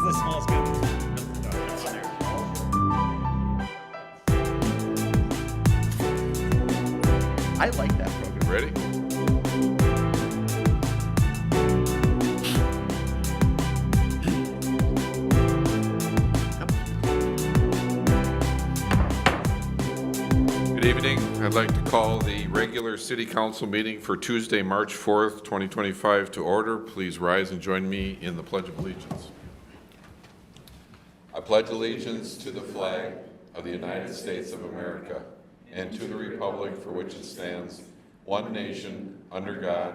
the small scale. I like that program. Ready? Good evening. I'd like to call the regular City Council meeting for Tuesday, March 4th, 2025 to order. Please rise and join me in the Pledge of Allegiance. I pledge allegiance to the flag of the United States of America and to the republic for which it stands, one nation, under God,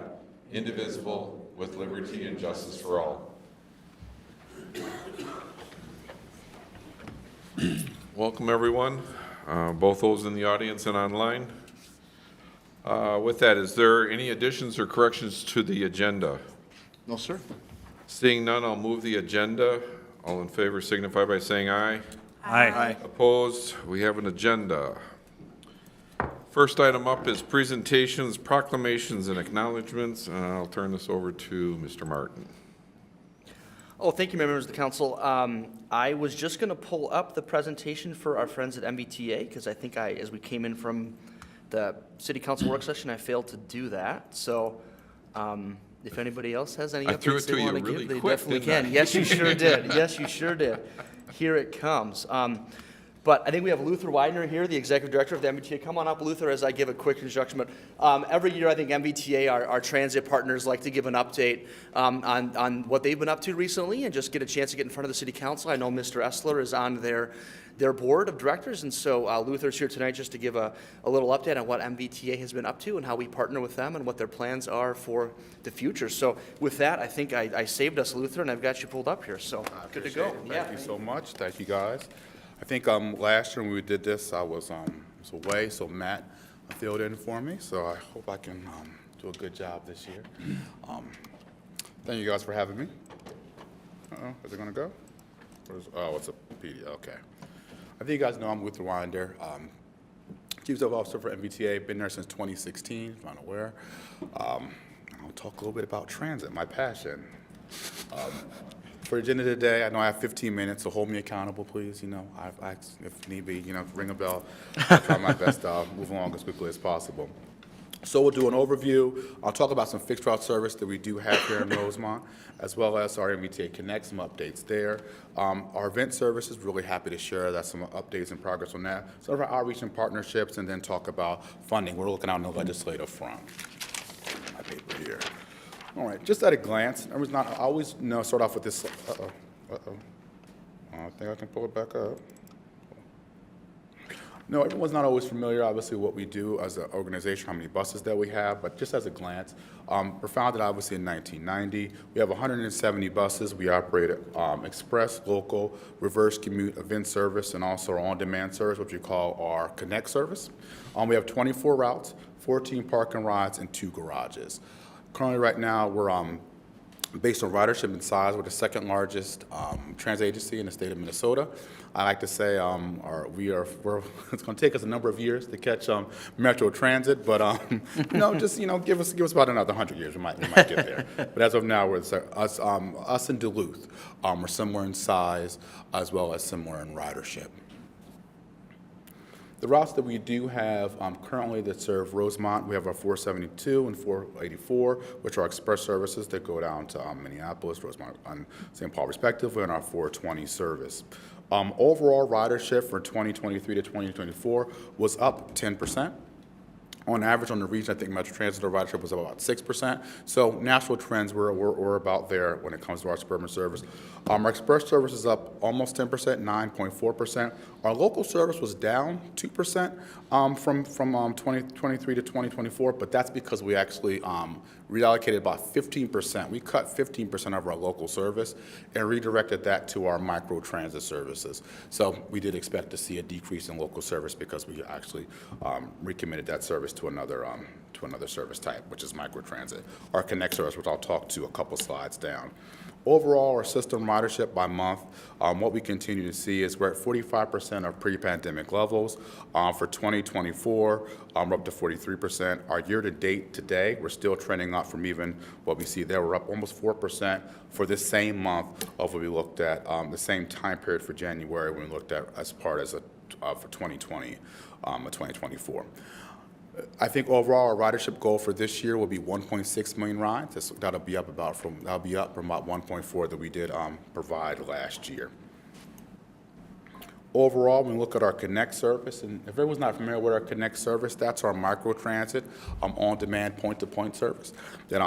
indivisible, with liberty and justice for all. Welcome, everyone, both those in the audience and online. With that, is there any additions or corrections to the agenda? No, sir. Seeing none, I'll move the agenda. All in favor signify by saying aye. Aye. Opposed? We have an agenda. First item up is presentations, proclamations, and acknowledgements. I'll turn this over to Mr. Martin. Oh, thank you, members of the council. I was just going to pull up the presentation for our friends at MVTA because I think as we came in from the city council work session, I failed to do that. So if anybody else has any I threw updates it to they you want to really give, they quick, definitely didn't can. I? Yes, you sure did. Yes, you sure did. Here it comes. But I think we have Luther Widener here, the executive director of the MVTA. Come on up, Luther, as I give a quick introduction. But every year, I think MVTA, our transit partners, like to give an update on what they've been up to recently and just get a chance to get in front of the city council. I know Mr. Essler is on their board of directors, and so Luther's here tonight just to give a little update on what MVTA has been up to and how we partner with them and what their plans are for the future. So with that, I think I saved us, Luther, and I've got you pulled up here. So good to go. Thank you so much. Thank you, guys. I think last year when we did this, I was away, so Matt filled in for me. So I hope I can do a good job this year. Thank you guys for having me. Is it gonna go? Oh, it's a PD. Okay. I think you guys know I'm Luther Winder, Chief Executive Officer for MVTA. Been there since 2016. If I'm not aware. I'll talk a little bit about transit, my passion. For the agenda today, I know I have 15 minutes, so hold me accountable, please. You know, if need be, ring a bell. I'll try my best to move along as quickly as possible. So we'll do an overview. I'll talk about some fixed route service that we do have here in Rosemont, as well as our MVTA Connect, some updates there. Our event services, really happy to share that, some updates and progress on that. Some of our outreach and partnerships, and then talk about funding. We're looking out on the legislative front. My paper here. All right, just at a glance, I always start off with this. I think I can pull it back up. No, everyone's not always familiar, obviously, what we do as an organization, how many buses that we have, but just as a glance, we're founded, obviously, in 1990. We have 170 buses. We operate express, local, reverse commute, event service, and also our on-demand service, which we call our Connect service. We have 24 routes, 14 parking rides, and 2 garages. Currently, right now, we're based on ridership and size, we're the second largest transit agency in the state of Minnesota. I like to say it's going to take us a number of years to catch Metro Transit, but give us about another 100 years, we might get there. But as of now, we're us in Duluth. We're similar in size as well as similar in ridership. The routes that we do have currently that serve Rosemont, we have our 472 and 484, which are express services that go down to Minneapolis, Rosemont, and St. Paul, respectively, and our 420 service. Overall ridership for 2023 to 2024 was up 10%. On average, on the region, I think Metro Transit ridership was about 6%. So national trends were about there when it comes to our suburban service. Our express service is up almost 10%, 9.4%. Our local service was down 2% from 2023 to 2024, but that's because we actually reallocated about 15%. We cut 15% of our local service and redirected that to our micro transit services. So we did expect to see a decrease in local service because we actually recommitted that service to another service type, which is micro transit. Our Connect service, which I'll talk to a couple slides down. Overall, our system ridership by month, what we continue to see is we're at 45% of pre-pandemic levels. For 2024, we're up to 43%. Our year-to-date today, we're still trending up from even what we see there. We're up almost 4% for this same month of what we looked at, the same time period for January when we looked at as part as for 2020 or 2024. I think overall our ridership goal for this year will be 1.6 million rides. That'll be up from about 1.4 that we did provide last year. Overall, when we look at our Connect service, and if everyone's not familiar with our Connect service, that's our microtransit on-demand point-to-point service that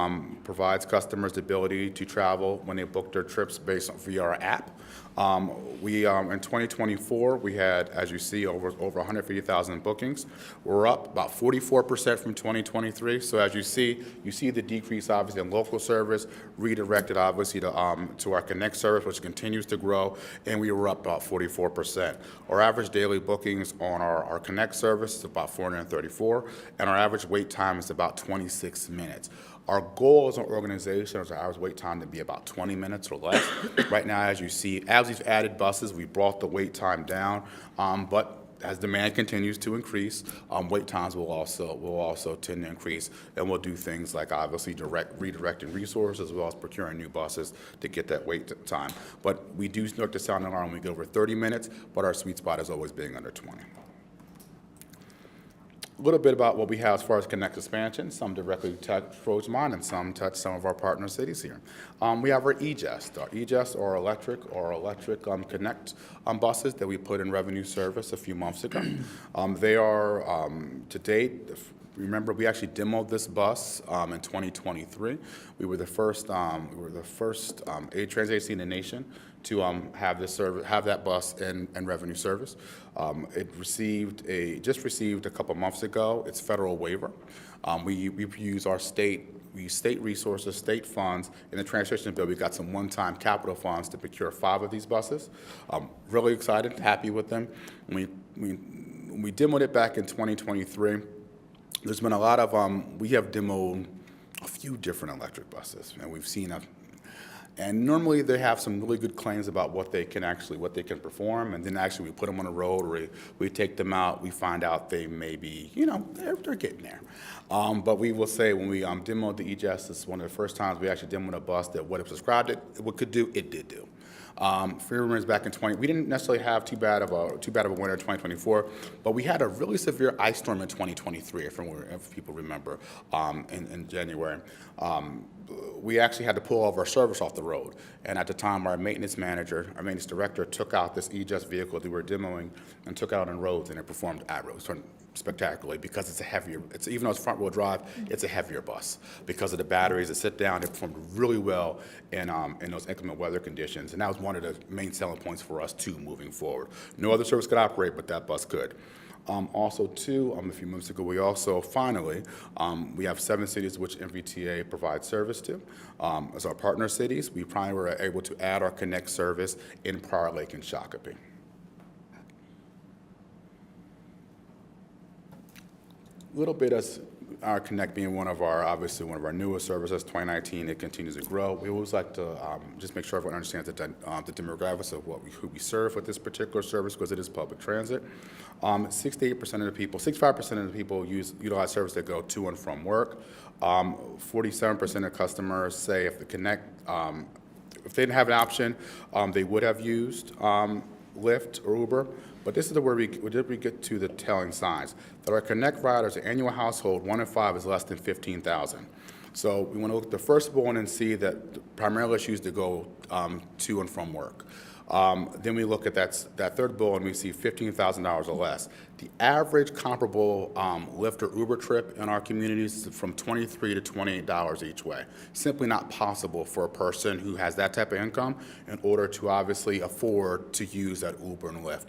provides customers the ability to travel when they book their trips based on via our app. In 2024, we had, as you see, over 150,000 bookings. We're up about 44% from 2023. So as you see the decrease obviously in local service, redirected obviously to our Connect service, which continues to grow, and we were up about 44%. Our average daily bookings on our Connect service is about 434, and our average wait time is about 26 minutes. Our goal as an organization is our average wait time to be about 20 minutes or less. Right now, as you see, as we've added buses, we brought the wait time down, but as demand continues to increase, wait times will also tend to increase, and we'll do things like obviously redirecting resources as well as procuring new buses to get that wait time. But we do start to sound an alarm when we get over 30 minutes, but our sweet spot is always being under 20. A little bit about what we have as far as Connect expansion. Some directly touch Rosemont and some touch some of our partner cities here. We have our EJEST. Our EJEST are electric Connect buses that we put in revenue service a few months ago. They are, to date, remember we actually demoed this bus in 2023. We were the first transit agency in the nation to have that bus in revenue service. It just received a couple months ago its federal waiver. We use our state resources, state funds. In the transportation bill, we got some one-time capital funds to procure 5 of these buses. Really excited, happy with them. We demoed it back in 2023. There's been a lot of, we have demoed a few different electric buses, and we've seen and normally they have some really good claims about what they can perform, and then actually we put them on the road, or we take them out, we find out they may be, they're getting there. But we will say when we demoed the EJEST, it's one of the first times we actually demoed a bus that what it prescribed what could do, it did do. For your back in we didn't necessarily have too bad of a winter in 2024, but we had a really severe ice storm in 2023, if people remember, in January. We actually had to pull all of our service off the road, and at the time our maintenance director took out this EJEST vehicle that we were demoing and took out on roads, and it performed at roads spectacularly because even though it's front wheel drive, it's a heavier bus. Because of the batteries that sit down, it performed really well in those inclement weather conditions, and that was one of the main selling points for us too moving forward. No other service could operate, but that bus could. Also, too, a few months ago, we also finally, we have 7 cities which MVTA provides service to. As our partner cities, we finally were able to add our Connect service in Prior Lake and Shakopee. A little bit as our Connect being obviously one of our newest services, 2019, it continues to grow. We always like to just make sure everyone understands the demographics of who we serve with this particular service, because it is public transit. 65% of the people utilize service that go to and from work. 47% of customers say if the Connect, if they didn't have an option, they would have used Lyft or Uber. But this is where we get to the telling signs that our Connect riders, the annual household, 1 in 5 is less than 15,000. So we want to look at the first bullet and see that primarily it's used to go to and from work. Then we look at that third bullet and we see $15,000 or less. The average comparable Lyft or Uber trip in our communities is from $23 to $28 each way. Simply not possible for a person who has that type of income in order to obviously afford to use that Uber and Lyft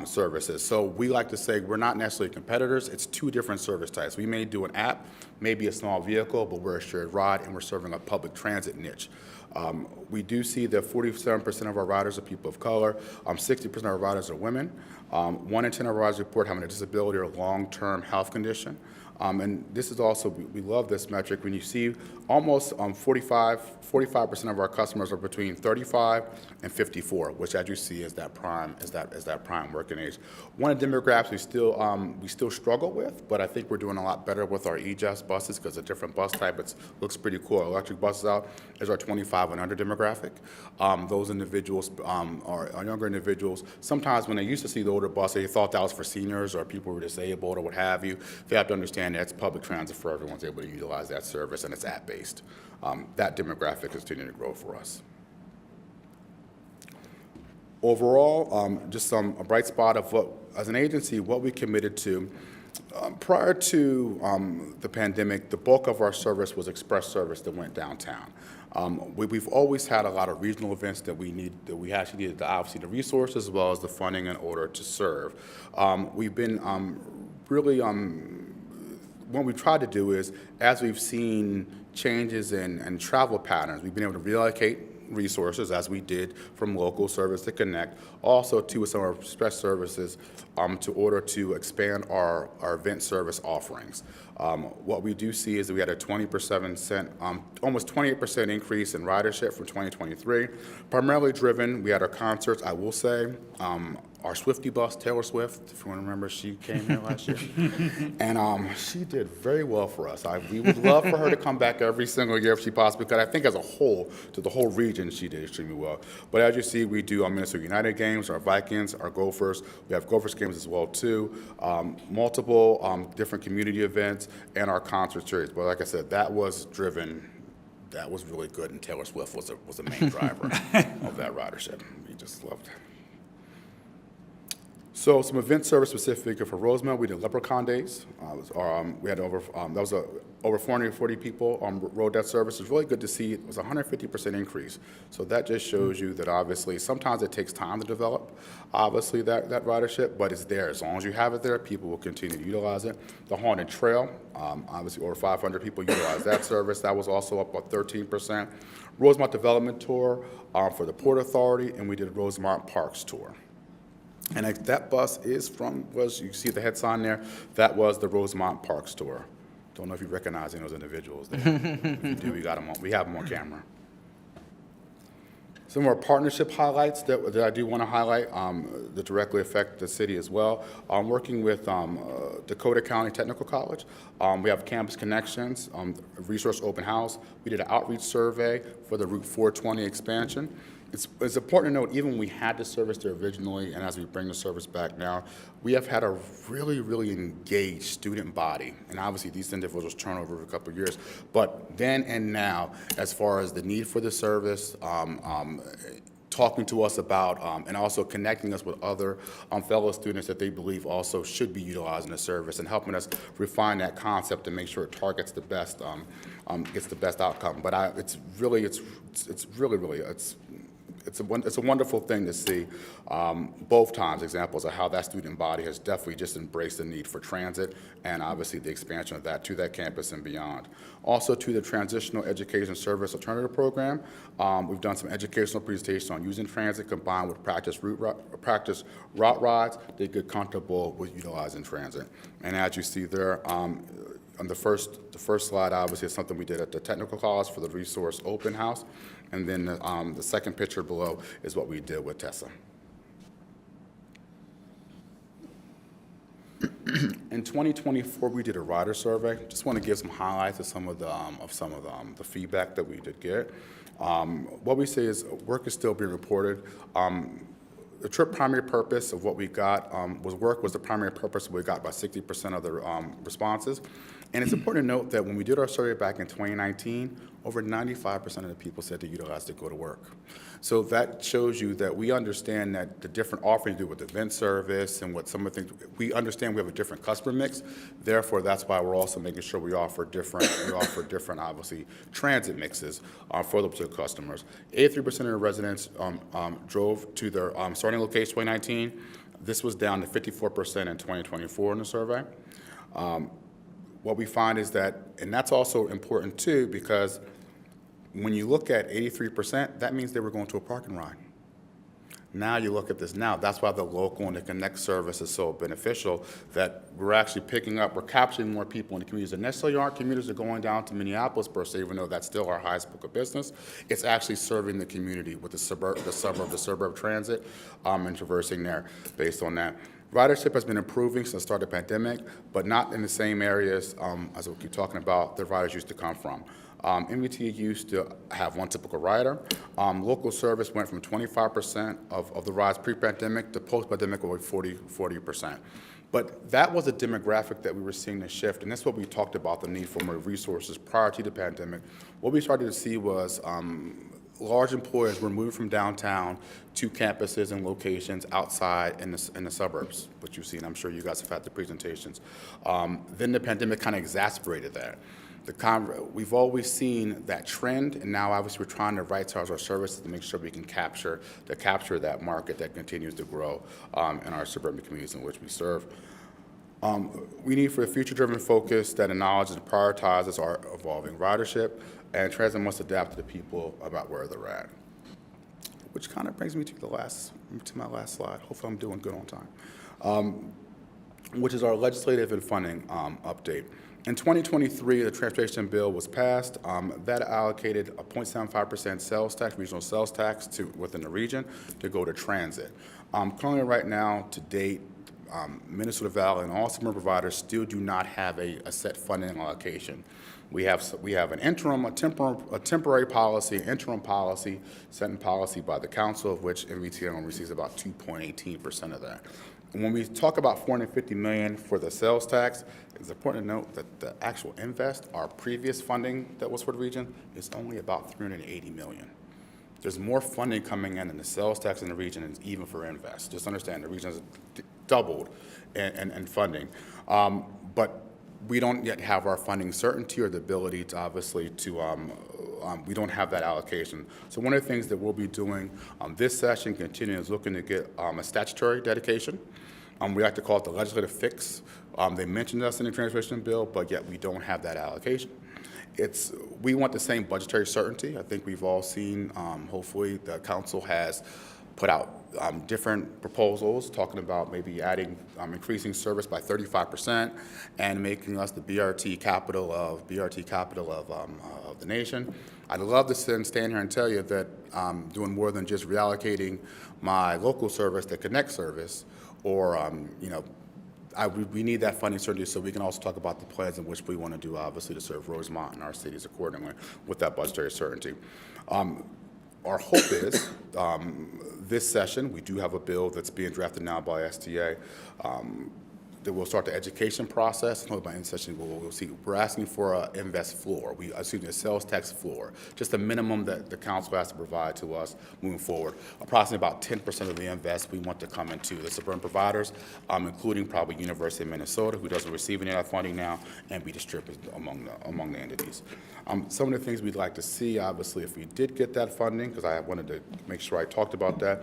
services. So we like to say we're not necessarily competitors. It's 2 different service types. We may do an app, maybe a small vehicle, but we're a shared ride and we're serving a public transit niche. We do see that 47% of our riders are people of color, 60% of our riders are women, 1 in 10 of our riders report having a disability or long-term health condition. And this is also, we love this metric. When you see almost 45% of our customers are between 35 and 54, which as you see is that prime working age. One of the demographics we still struggle with, but I think we're doing a lot better with our EJS buses because a different bus type. It looks pretty cool. Our electric buses out is our 25 and under demographic. Those individuals are younger individuals. Sometimes when they used to see the older bus, they thought that was for seniors or people who were disabled or what have you. They have to understand that's public transit for everyone's able to utilize that service, and it's app-based. That demographic is continuing to grow for us. Overall, just a bright spot of what, as an agency, what we committed to. Prior to the pandemic, the bulk of our service was express service that went downtown. We've always had a lot of regional events that we actually needed, obviously, the resources as well as the funding in order to serve. We've been really, what we've tried to do is, as we've seen changes in travel patterns, we've been able to reallocate resources, as we did from local service to connect, also to some of our express services to order to expand our event service offerings. What we do see is that we had a 20%, almost 28% increase in ridership from 2023, primarily driven, we had our concerts, I will say, our Swiftie bus, Taylor Swift, if you want to remember, she came here last year. And she did very well for us. We would love for her to come back every single year if she possibly could. I think as a whole, to the whole region, she did extremely well. But as you see, we do our Minnesota United games, our Vikings, our Gophers. We have Gophers games as well, too. Multiple different community events and our concert series. But like I said, that was really good, and Taylor Swift was the main driver of that ridership. We just loved it. So some event service specific for Rosemont, we did Leprechaun Days. We had over 440 people rode that service. It's really good to see. It was a 150% increase. So that just shows you that obviously sometimes it takes time to develop, obviously that ridership, but it's there. As long as you have it there, people will continue to utilize it. The Haunted Trail, obviously over 500 people utilized that service. That was also up about 13%. Rosemont Development Tour for the Port Authority, and we did Rosemont Parks Tour. And that bus you see the head sign there, that was the Rosemont Parks Tour. Don't know if you recognize any of those individuals there. If you do, we have them on camera. Some of our partnership highlights that I do want to highlight that directly affect the city as well. I'm working with Dakota County Technical College. We have Campus Connections, Resource Open House. We did an outreach survey for the Route 420 expansion. It's important to note, even when we had the service there originally, and as we bring the service back now, we have had a really, really engaged student body. And obviously, these individuals turn over a couple of years. But then and now, as far as the need for the service, talking to us about, and also connecting us with other fellow students that they believe also should be utilizing the service, and helping us refine that concept and make sure it targets the best, gets the best outcome. But it's a wonderful thing to see both times, examples of how that student body has definitely just embraced the need for transit, and obviously the expansion of that to that campus and beyond. Also to the Transitional Education Service Alternative Program, we've done some educational presentations on using transit combined with practice route rides. They get comfortable with utilizing transit. And as you see there, on the first slide, obviously, is something we did at the Technical College for the Resource Open House. And then the second picture below is what we did with Tessa. In 2024, we did a rider survey. Just want to give some highlights of some of the feedback that we did get. What we say is work is still being reported. The trip primary purpose of what we got was the primary purpose. We got about 60% of the responses. And it's important to note that when we did our survey back in 2019, over 95% of the people said they utilized to go to work. So that shows you that we understand that the different offerings do with event service and what some of the things, we understand we have a different customer mix. Therefore, that's why we're also making sure we offer different, obviously, transit mixes for those customers. 83% of the residents drove to their starting location 2019. This was down to 54% in 2024 in the survey. What we find is that, and that's also important too, because when you look at 83%, that means they were going to a parking ride. Now you look at this now, that's why the local and the connect service is so beneficial, that we're actually we're capturing more people in the communities that necessarily aren't commuters that are going down to Minneapolis per se, even though that's still our highest book of business. It's actually serving the community with the suburb transit, and traversing there based on that. Ridership has been improving since the start of the pandemic, but not in the same areas as we keep talking about the riders used to come from. MVTA used to have one typical rider. Local service went from 25% of the rides pre-pandemic to post-pandemic over 40%. But that was a demographic that we were seeing the shift, and that's what we talked about, the need for more resources prior to the pandemic. What we started to see was large employers were moving from downtown to campuses and locations outside in the suburbs, which you've seen. I'm sure you guys have had the presentations. Then the pandemic kind of exacerbated that. We've always seen that trend, and now obviously we're trying to right-size our services to make sure we can capture that market that continues to grow in our suburban communities in which we serve. We need for a future-driven focus that acknowledges and prioritizes our evolving ridership, and transit must adapt to the people about where they're at. Which kind of brings me to my last slide. Hopefully I'm doing good on time. Which is our legislative and funding update. In 2023, the transportation bill was passed. That allocated a 0.75% sales tax, regional sales tax within the region to go to transit. Currently right now, to date, Minnesota Valley and all suburban providers still do not have a set funding allocation. We have an a temporary policy, interim policy, set in policy by the council, of which MVTA only receives about 2.18% of that. And when we talk about $450 million for the sales tax, it's important to note that the actual invest, our previous funding that was for the region, is only about $380 million. There's more funding coming in the sales tax in the region and even for invest. Just understand the region has doubled in funding. But we don't yet have our funding certainty or the ability to obviously we don't have that allocation. So one of the things that we'll be doing this session continuing is looking to get a statutory dedication. We like to call it the legislative fix. They mentioned us in the transportation bill, but yet we don't have that allocation. We want the same budgetary certainty. I think we've all seen, hopefully the council has put out different proposals talking about maybe increasing service by 35% and making us the BRT capital of the nation. I'd love to stand here and tell you that I'm doing more than just reallocating my local service, the Connect service, or we need that funding certainty so we can also talk about the plans in which we want to do, obviously, to serve Rosemont and our cities accordingly with that budgetary certainty. Our hope is this session, we do have a bill that's being drafted now by STA that will start the education process. By end session, we'll see. We're asking for an invest floor. A sales tax floor, just a minimum that the council has to provide to us moving forward. Approximately about 10% of the invest we want to come into the suburban providers, including probably University of Minnesota, who doesn't receive any of that funding now, and be distributed among the entities. Some of the things we'd like to see, obviously, if we did get that funding, because I wanted to make sure I talked about that.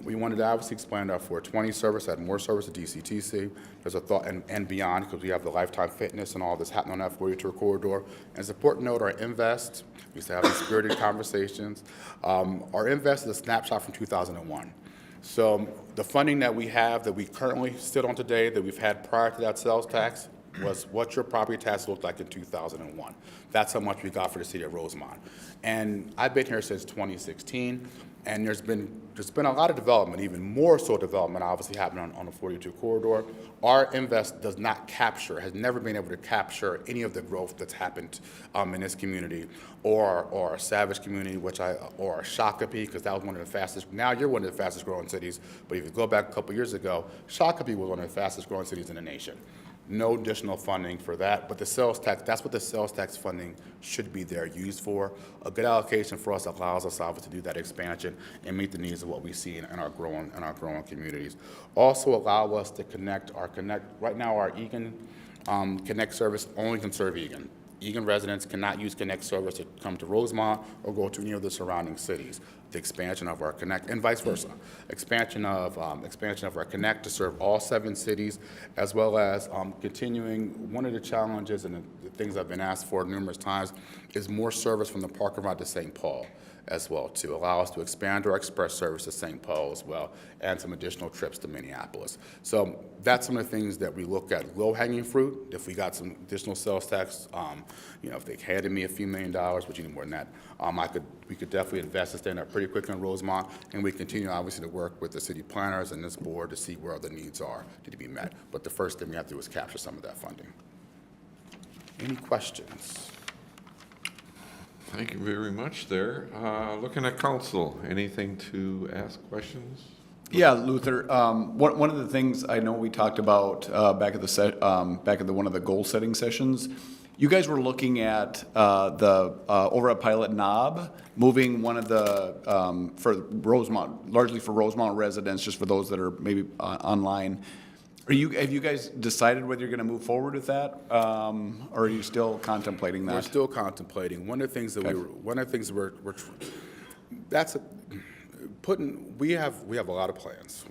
We wanted to obviously expand our 420 service, add more service to DCTC. There's a thought, and beyond, because we have the Lifetime Fitness and all this happening on that 42 corridor. And it's important to note our invest, we used to have these spirited conversations. Our invest is a snapshot from 2001. So the funding that we have, that we currently sit on today, that we've had prior to that sales tax, was what your property tax looked like in 2001. That's how much we got for the city of Rosemont. And I've been here since 2016, and there's been a lot of development, even more so development obviously happening on the 42 corridor. Our invest has never been able to capture any of the growth that's happened in this community, or our Savage community, or Shakopee, because that was one of the fastest. Now you're one of the fastest growing cities, but if you go back a couple years ago, Shakopee was one of the fastest growing cities in the nation. No additional funding for that, but the sales tax, that's what the sales tax funding should be there used for. A good allocation for us allows us obviously to do that expansion and meet the needs of what we see in our growing communities. Also allow us to connect. Right now our Eagan Connect service only can serve Eagan. Eagan residents cannot use Connect service to come to Rosemont or go to any of the surrounding cities. The expansion of our Connect, and vice versa. Expansion of our Connect to serve all 7 cities, as well as continuing. One of the challenges and the things I've been asked for numerous times is more service from the parking lot to St. Paul. as well to allow us to expand our express service to St. Paul as well, and some additional trips to Minneapolis. So that's some of the things that we look at. Low-hanging fruit, if we got some additional sales tax, if they handed me a few $1 million, which you need more than that, we could definitely invest and stand up pretty quickly in Rosemont, and we continue obviously to work with the city planners and this board to see where other needs are to be met. But the first thing we have to do is capture some of that funding. Any questions? Thank you very much there. Looking at council, anything to ask questions? Yeah, Luther. One of the things I know we talked about back at one of the goal setting sessions, you guys were looking at over at Pilot Knob, moving one of the for Rosemont, largely for Rosemont residents, just for those that are maybe online. Have you guys decided whether you're going to move forward with that, or are you still contemplating that? We're still contemplating. One of the things that we have a lot of plans.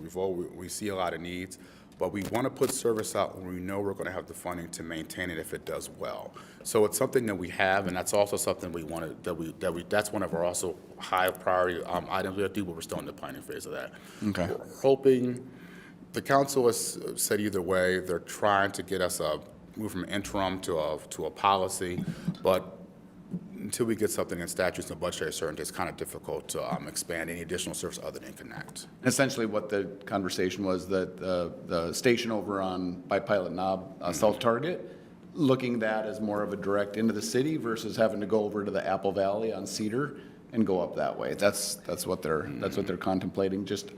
We see a lot of needs, but we want to put service out when we know we're going to have the funding to maintain it if it does well. So it's something that we have, and that's also something we want to that's one of our also high priority items we have to do, but we're still in the planning phase of that. Okay. We're hoping. The council has said either way. They're trying to get us move from interim to a policy, but until we get something in statutes and budgetary certainty, it's kind of difficult to expand any additional service other than Connect. Essentially, what the conversation was that the station over by Pilot Knob, South Target, looking at that as more of a direct into the city versus having to go over to the Apple Valley on Cedar and go up that way. That's what they're contemplating. Just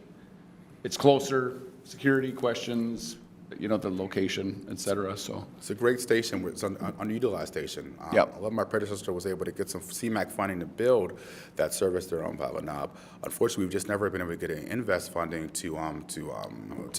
it's closer. Security questions, the location, et cetera. So it's a great station. It's an underutilized station. Yep. I love my predecessor was able to get some CMAQ funding to build that service there on Pilot Knob. Unfortunately, we've just never been able to get any invest funding to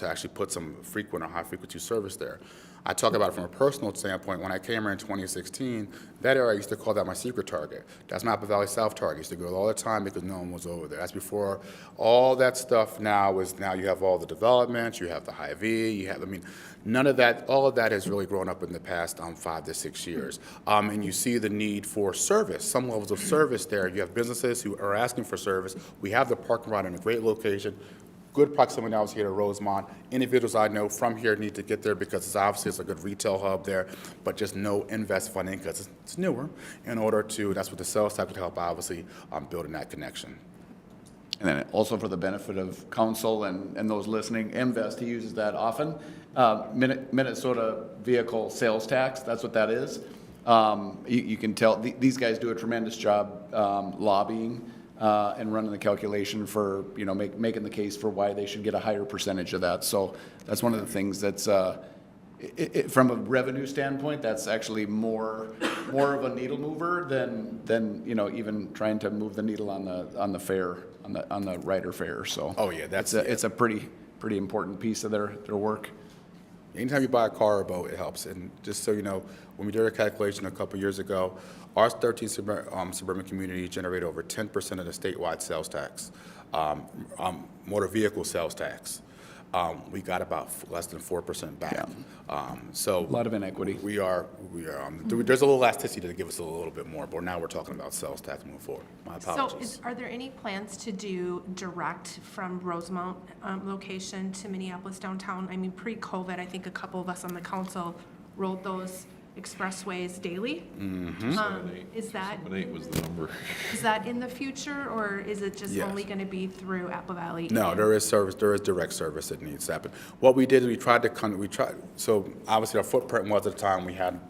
actually put some frequent or high frequency service there. I talk about it from a personal standpoint. When I came here in 2016, that area I used to call that my secret target. That's Napa Valley South target. I used to go all the time because no one was over there. That's before all that stuff now you have all the developments, you have the Hy-Vee, none of that, all of that has really grown up in the past 5 to 6 years. And you see the need for service, some levels of service there. You have businesses who are asking for service. We have the parking lot in a great location. Good proximity now is here to Rosemont. Individuals I know from here need to get there because it's a good retail hub there, but just no invest funding because it's newer that's what the sales tax would help obviously building that connection. And then also for the benefit of council and those listening, MVest, he uses that often. Minnesota vehicle sales tax, that's what that is. You can tell these guys do a tremendous job lobbying and running the calculation for, making the case for why they should get a higher percentage of that. So that's one of the things that's, from a revenue standpoint, that's actually more of a needle mover than even trying to move the needle on the fare, on the rider fare. So oh yeah, it's a pretty important piece of their work. Anytime you buy a car or boat, it helps. And just so you know, when we did our calculation a couple years ago, our 13 suburban communities generate over 10% of the statewide sales tax, motor vehicle sales tax. We got about less than 4% back. Yeah. So a lot of inequity. We are. There's a little elasticity to give us a little bit more, but now we're talking about sales tax moving forward. My apologies. So are there any plans to do direct from Rosemont location to Minneapolis downtown? I mean, pre-COVID, I think a couple of us on the council rode those expressways daily. Mm-hmm. Is that 7-8 was the number. is that in the future, or is it just Yes. only going to be through Apple Valley? No, there is service. There is direct service that needs to happen. What we did is we tried. So obviously our footprint was at the time we had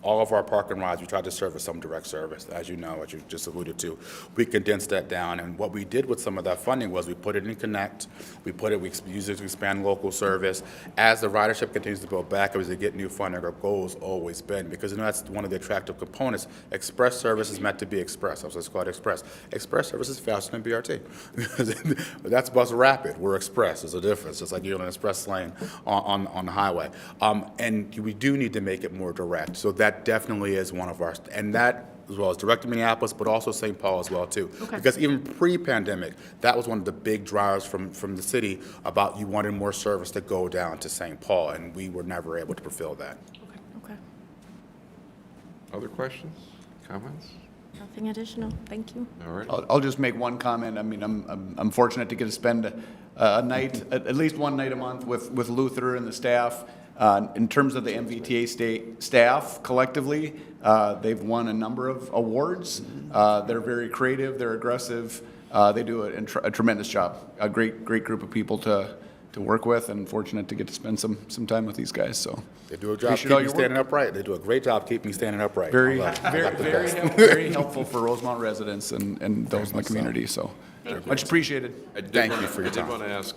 all of our parking rides. We tried to service some direct service, as you know, as you just alluded to. We condensed that down, and what we did with some of that funding was we put it in Connect. We used it to expand local service. As the ridership continues to build back, as we get new funding, our goal has always been, because that's one of the attractive components. Express service is meant to be express. That's what's called express. Express service is faster than BRT. That's bus rapid. We're express. There's a difference. It's like you're in an express lane on the highway. And we do need to make it more direct. So that definitely is one of our, and that as well as direct to Minneapolis, but also St. Paul as well too. Okay. Because even pre-pandemic, that was one of the big drivers from the city about you wanted more service to go down to St. Paul, and we were never able to fulfill that. Okay. Other questions, comments? Nothing additional. Thank you. All right. I'll just make one comment. I mean, I'm fortunate to get to spend a night, at least one night a month with Luther and the staff. In terms of the MVTA staff collectively, they've won a number of awards. They're very creative, they're aggressive, they do a tremendous job. A great group of people to work with, and fortunate to get to spend some time with these guys, so. They do a job Appreciate all keeping me your work. standing upright. They do a great job keeping me standing upright. Very, I love it. I love the best. very helpful for Rosemont residents and those in the community, so. Much appreciated. Thank you for your I time. did want to ask,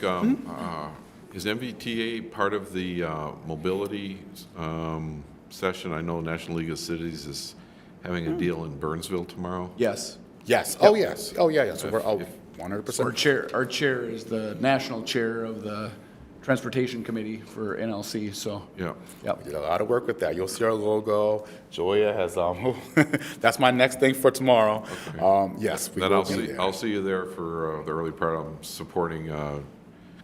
is MVTA part of the mobility session? I know National League of Cities is having a deal in Burnsville tomorrow. Yes. Yes. Oh, yes. Oh, yeah, yeah. So we're, If- 100%. Our chair is the national chair of the Transportation Committee for NLC, so. Yeah. Yep. Did a lot of work with that. You'll see our logo. Joya has, that's my next thing for tomorrow. Yes, we Then will I'll be see, there. I'll see you there for the early part. I'm supporting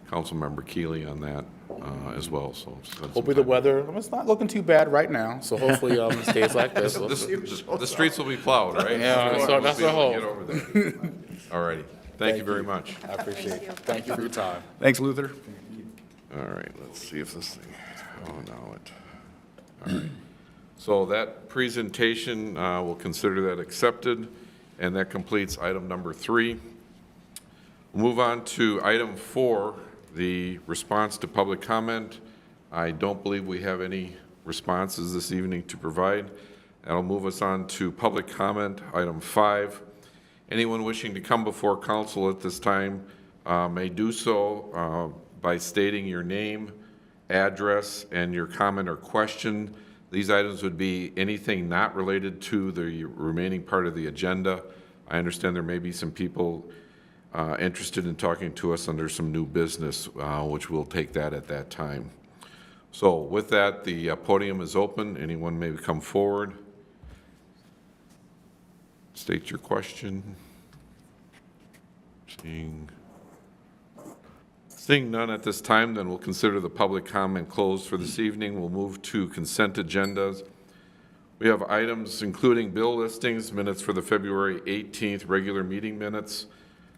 Councilmember Keeley on that as well, so. spend some Hopefully the time. weather, it's not looking too bad right now, so hopefully it stays like this. The streets will be plowed, right? Yeah, so We'll that's be the able to hope. Get over there. All righty. Thank you very much. I appreciate it. Thank you for your time. Thanks, Luther. All right, let's see if this thing, oh, now it, all right. So that presentation, we'll consider that accepted, and that completes item number 3. We'll move on to item 4, the response to public comment. I don't believe we have any responses this evening to provide. That'll move us on to public comment, item 5. Anyone wishing to come before council at this time may do so by stating your name, address, and your comment or question. These items would be anything not related to the remaining part of the agenda. I understand there may be some people interested in talking to us under some new business, which we'll take that at that time. So with that, the podium is open. Anyone may come forward. State your question. Seeing none at this time, then we'll consider the public comment closed for this evening. We'll move to consent agendas. We have items including bill listings, minutes for the February 18th regular meeting minutes,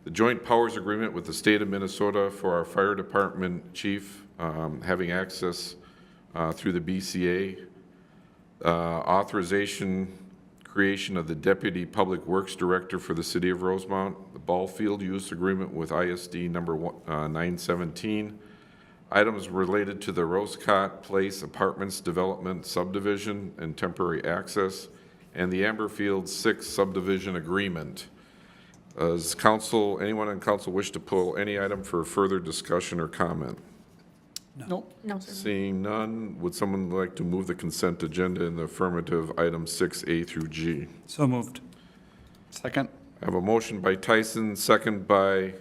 the joint powers agreement with the state of Minnesota for our fire department chief having access through the BCA, authorization creation of the Deputy Public Works Director for the City of Rosemont, the ball field use agreement with ISD number 917, items related to the Rosecott Place Apartments Development Subdivision and Temporary Access, and the Amberfield 6 Subdivision Agreement. Does council, anyone on council wish to pull any item for further discussion or comment? Nope. No, sir. Seeing none, would someone like to move the consent agenda in the affirmative, items 6A through G? So moved. Second? I have a motion by Tyson, second by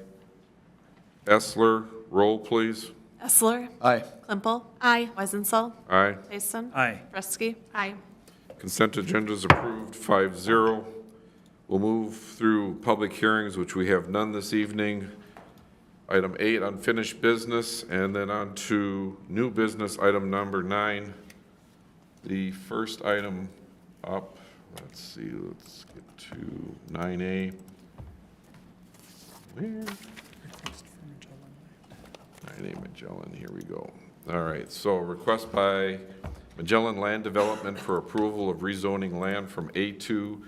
Essler. Roll, please. Essler. Aye. Klimple. Aye. Weisenthal. Aye. Tyson. Aye. Fresky. Aye. Consent agenda is approved, 5-0. We'll move through public hearings, which we have none this evening. Item 8, unfinished business, and then on to new business, item number 9. The first item up, let's see, let's get to 9A. Where? 9A Magellan, here we go. All right, so request by Magellan Land Development for approval of rezoning land from A2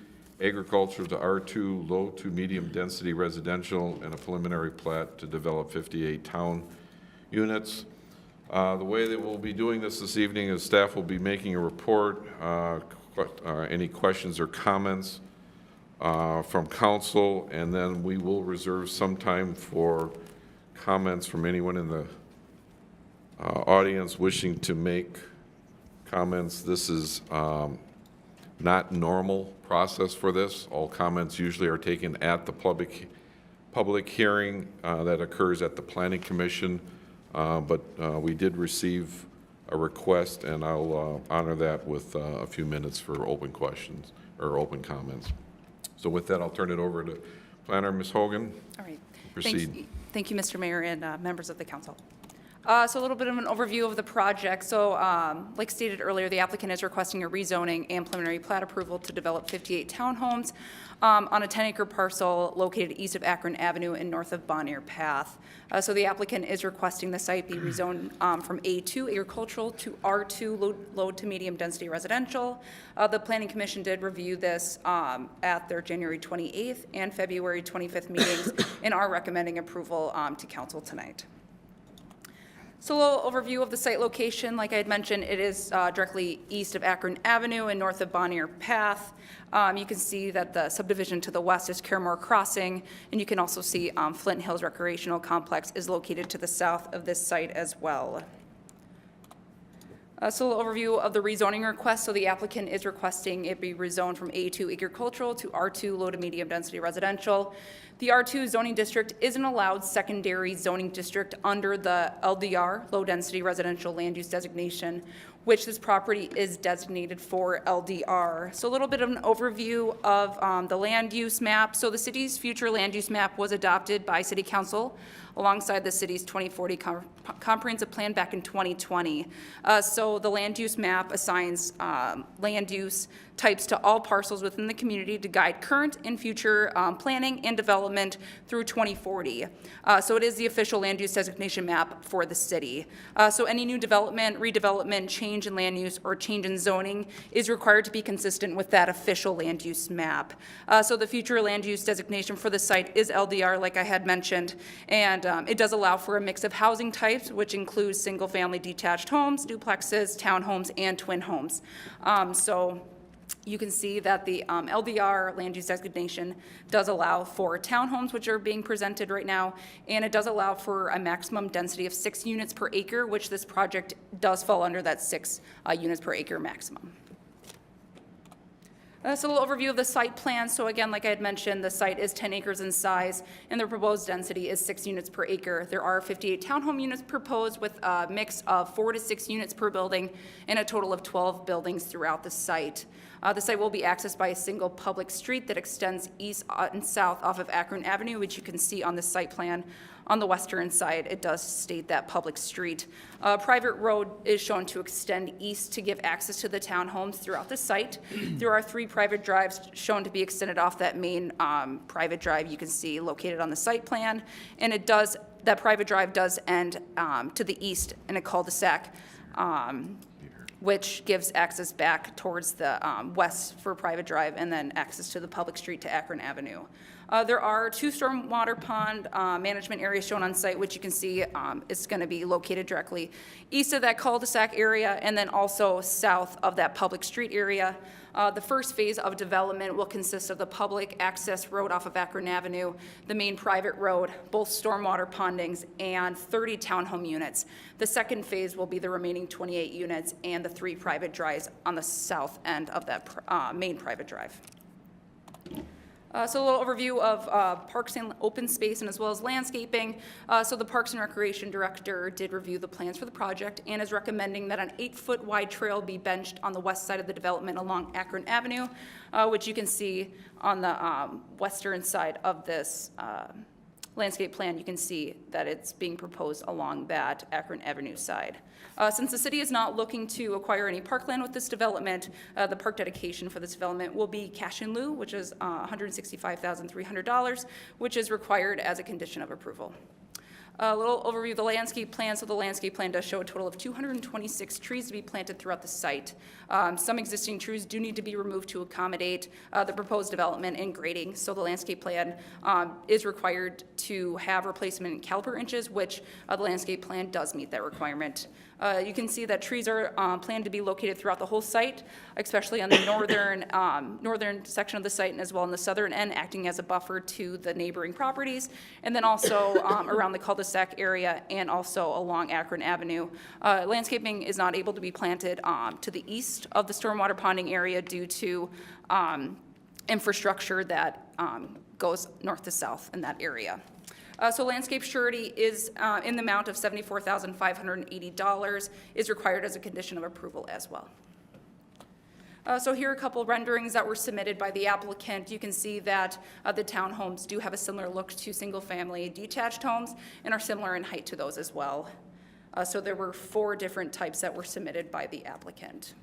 agriculture to R2 low to medium density residential and a preliminary plat to develop 58 town units. The way that we'll be doing this evening is staff will be making a report, any questions or comments from council, and then we will reserve some time for comments from anyone in the audience wishing to make comments. This is not normal process for this. All comments usually are taken at the public hearing that occurs at the Planning Commission, but we did receive a request, and I'll honor that with a few minutes for open questions or open comments. So with that, I'll turn it over to Planner Ms. Hogan. All right. Proceed. Thank you, Mr. Mayor, and members of the council. So a little bit of an overview of the project. So like stated earlier, the applicant is requesting a rezoning and preliminary plat approval to develop 58 townhomes on a 10-acre parcel located east of Akron Avenue and north of Bonnier Path. So the applicant is requesting the site be rezoned from A2 agricultural to R2 low to medium density residential. The Planning Commission did review this at their January 28th and February 25th meetings and are recommending approval to council tonight. So a little overview of the site location. Like I had mentioned, it is directly east of Akron Avenue and north of Bonnier Path. You can see that the subdivision to the west is Caremore Crossing, and you can also see Flint Hills Recreational Complex is located to the south of this site as well. So a little overview of the rezoning request. So the applicant is requesting it be rezoned from A2 agricultural to R2 low to medium density residential. The R2 zoning district is an allowed secondary zoning district under the LDR, low density residential land use designation, which this property is designated for LDR. So a little bit of an overview of the land use map. So the city's future land use map was adopted by City Council alongside the city's 2040 comprehensive plan back in 2020. So the land use map assigns land use types to all parcels within the community to guide current and future planning and development through 2040. So it is the official land use designation map for the city. So any new development, redevelopment, change in land use, or change in zoning is required to be consistent with that official land use map. So the future land use designation for the site is LDR, like I had mentioned, and it does allow for a mix of housing types, which includes single-family detached homes, duplexes, townhomes, and twin homes. So you can see that the LDR land use designation does allow for townhomes, which are being presented right now, and it does allow for a maximum density of 6 units per acre, which this project does fall under that 6 units per acre maximum. So a little overview of the site plan. So again, like I had mentioned, the site is 10 acres in size, and the proposed density is 6 units per acre. There are 58 townhome units proposed with a mix of 4 to 6 units per building and a total of 12 buildings throughout the site. The site will be accessed by a single public street that extends east and south off of Akron Avenue, which you can see on the site plan. On the western side, it does state that public street. A private road is shown to extend east to give access to the townhomes throughout the site. There are 3 private drives shown to be extended off that main private drive you can see located on the site plan. And that private drive does end to the east in a cul-de-sac, which gives access back towards the west for private drive and then access to the public street to Akron Avenue. There are 2 stormwater pond management areas shown on site, which you can see is going to be located directly east of that cul-de-sac area and then also south of that public street area. The first phase of development will consist of the public access road off of Akron Avenue, the main private road, both stormwater pondings, and 30 townhome units. The second phase will be the remaining 28 units and the 3 private drives on the south end of that main private drive. So a little overview of parks and open space and as well as landscaping. So the Parks and Recreation Director did review the plans for the project and is recommending that an 8-foot wide trail be benched on the west side of the development along Akron Avenue, which you can see on the western side of this landscape plan. You can see that it's being proposed along that Akron Avenue side. Since the city is not looking to acquire any parkland with this development, the park dedication for this development will be cash in lieu, which is $165,300, which is required as a condition of approval. A little overview of the landscape plan. So the landscape plan does show a total of 226 trees to be planted throughout the site. Some existing trees do need to be removed to accommodate the proposed development and grading. So the landscape plan is required to have replacement caliper inches, which the landscape plan does meet that requirement. You can see that trees are planned to be located throughout the whole site, especially on the northern section of the site and as well on the southern end, acting as a buffer to the neighboring properties, and then also around the cul-de-sac area and also along Akron Avenue. Landscaping is not able to be planted to the east of the stormwater ponding area due to infrastructure that goes north to south in that area. So landscape surety is in the amount of $74,580 is required as a condition of approval as well. So here are a couple renderings that were submitted by the applicant. You can see that the townhomes do have a similar look to single-family detached homes and are similar in height to those as well. So there were 4 different types that were submitted by the applicant.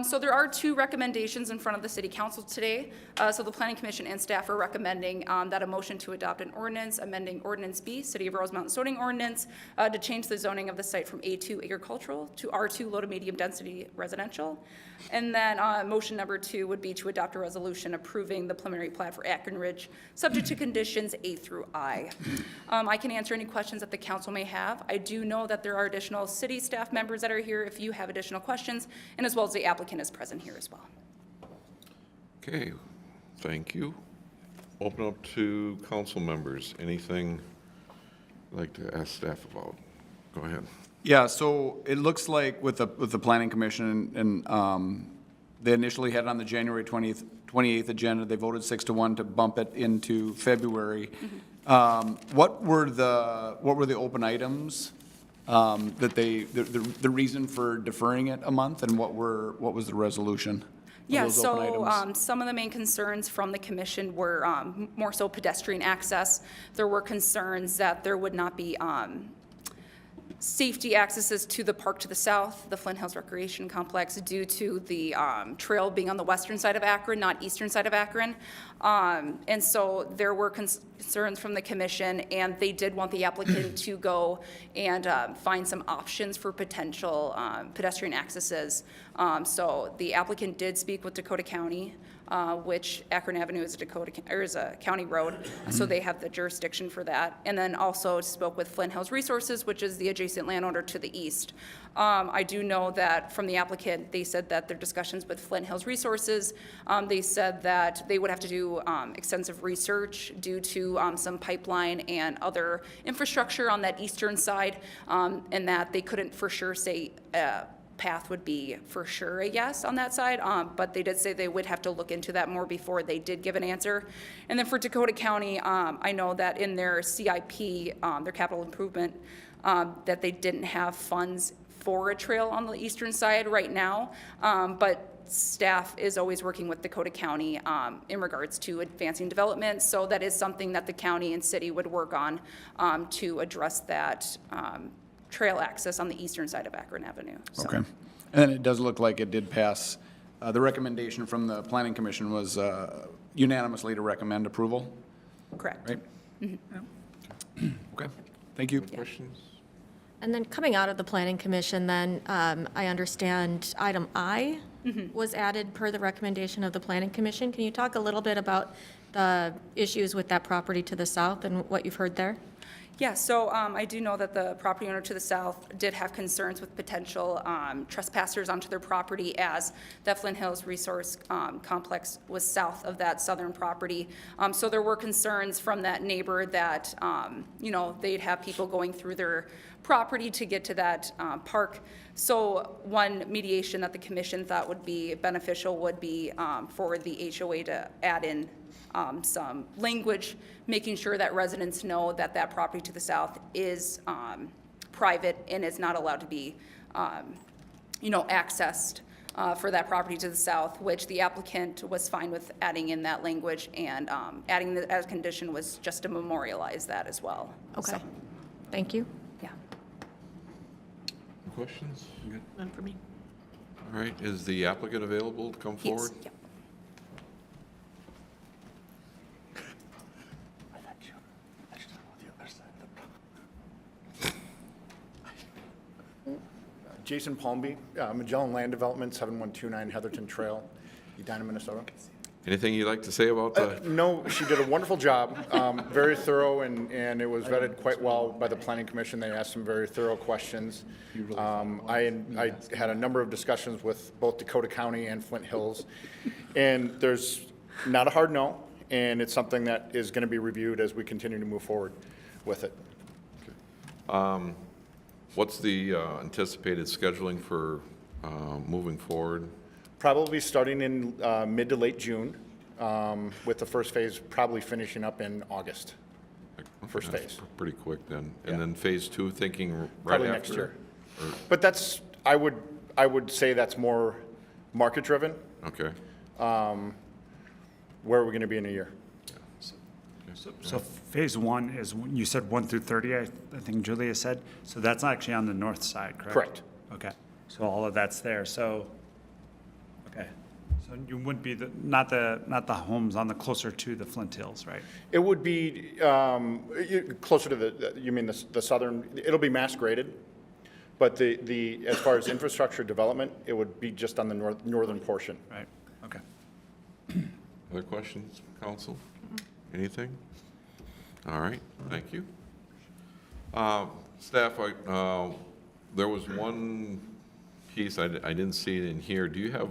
So there are 2 recommendations in front of the City Council today. So the Planning Commission and staff are recommending that a motion to adopt an ordinance amending Ordinance B, City of Rosemount zoning ordinance, to change the zoning of the site from A2 agricultural to R2 low to medium density residential. And then motion number 2 would be to adopt a resolution approving the preliminary plat for Akron Ridge, subject to conditions A through I. I can answer any questions that the council may have. I do know that there are additional city staff members that are here if you have additional questions, and as well as the applicant is present here as well. Okay, thank you. Open up to council members. Anything you'd like to ask staff about? Go ahead. Yeah, so it looks like with the planning commission, and they initially had it on the January 28th agenda. They voted 6-1 to bump it into February. What were the open items that the reason for deferring it a month, and what was the resolution of Yeah, those open so items? some of the main concerns from the commission were more so pedestrian access. There were concerns that there would not be safety accesses to the park to the south, the Flint Hills Recreation Complex, due to the trail being on the western side of Akron, not eastern side of Akron. And so there were concerns from the commission, and they did want the applicant to go and find some options for potential pedestrian accesses. So the applicant did speak with Dakota County, which Akron Avenue is a county road, so they have the jurisdiction for that. And then also spoke with Flint Hills Resources, which is the adjacent landowner to the east. I do know that from the applicant, they said that their discussions with Flint Hills Resources, they said that they would have to do extensive research due to some pipeline and other infrastructure on that eastern side, and that they couldn't for sure say path would be for sure a yes on that side, but they did say they would have to look into that more before they did give an answer. And then for Dakota County, I know that in their CIP, their capital improvement, that they didn't have funds for a trail on the eastern side right now, but staff is always working with Dakota County in regards to advancing development, so that is something that the county and city would work on to address that trail access on the eastern side of Akron Avenue. So. Okay. And then it does look like it did pass. The recommendation from the planning commission was unanimously to recommend approval, Correct. right? Mm-hmm. Okay, thank you. Questions? And then coming out of the planning commission, then I understand item I was added per the recommendation of the planning commission. Can you talk a little bit about the issues with that property to the south and what you've heard there? Yeah, so I do know that the property owner to the south did have concerns with potential trespassers onto their property, as that Flint Hills Resource Complex was south of that southern property. So there were concerns from that neighbor that, they'd have people going through their property to get to that park. So one mediation that the commission thought would be beneficial would be for the HOA to add in some language, making sure that residents know that that property to the south is private and is not allowed to be, accessed for that property to the south, which the applicant was fine with adding in that language, and adding that as a condition was just to memorialize that as well. Okay, So, thank you. yeah. Questions? None for me. All right, is the applicant available to come forward? Yes, yep. Jason Palmby, Magellan Land Development, 7129 Heatherton Trail, Edina, Minnesota. Anything you'd like to say about the, No, she did a wonderful job, very thorough, and it was vetted quite well by the Planning Commission. They asked some very thorough questions. I had a number of discussions with both Dakota County and Flint Hills, and there's not a hard no, and it's something that is going to be reviewed as we continue to move forward with it. what's the anticipated scheduling for moving forward? Probably starting in mid to late June, with the first phase probably finishing up in August. First That's phase. Pretty quick then. Yeah. And then phase 2, thinking right Probably after? next year. But that's, I would say that's more market-driven. Okay. Where are we going to be in a year? Okay. So phase one is, you said 1 through 30, I think Julia said. So that's actually on the north side, correct? Correct. Okay. So all of that's there. So, okay. So you wouldn't be not the homes on the closer to the Flint Hills, right? It would be closer to you mean the southern, it'll be mass graded, but as far as infrastructure development, it would be just on the northern portion. Right. Okay. Other questions, council? Anything? All right, thank you. Staff, there was one piece, I didn't see it in here. Do you have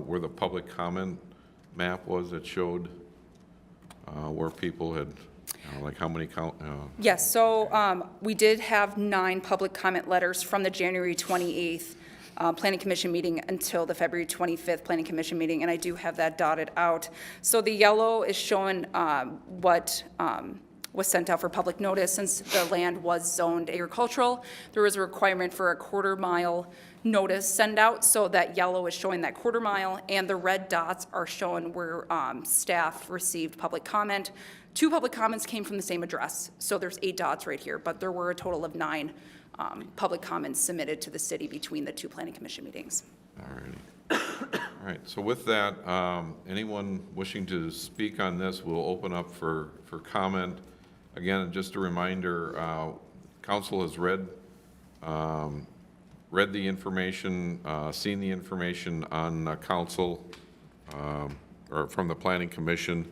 where the public comment map was that showed where people had, like how many Yes, so we did have 9 public comment letters from the January 28th Planning Commission meeting until the February 25th Planning Commission meeting, and I do have that dotted out. So the yellow is showing what was sent out for public notice. Since the land was zoned agricultural, there was a requirement for a quarter-mile notice send out, so that yellow is showing that quarter mile, and the red dots are showing where staff received public comment. 2 public comments came from the same address, so there's 8 dots right here, but there were a total of 9 public comments submitted to the city between the 2 planning commission meetings. All righty. All right, so with that, anyone wishing to speak on this, we'll open up for comment. Again, just a reminder, council has read the information, seen the information on council or from the planning commission.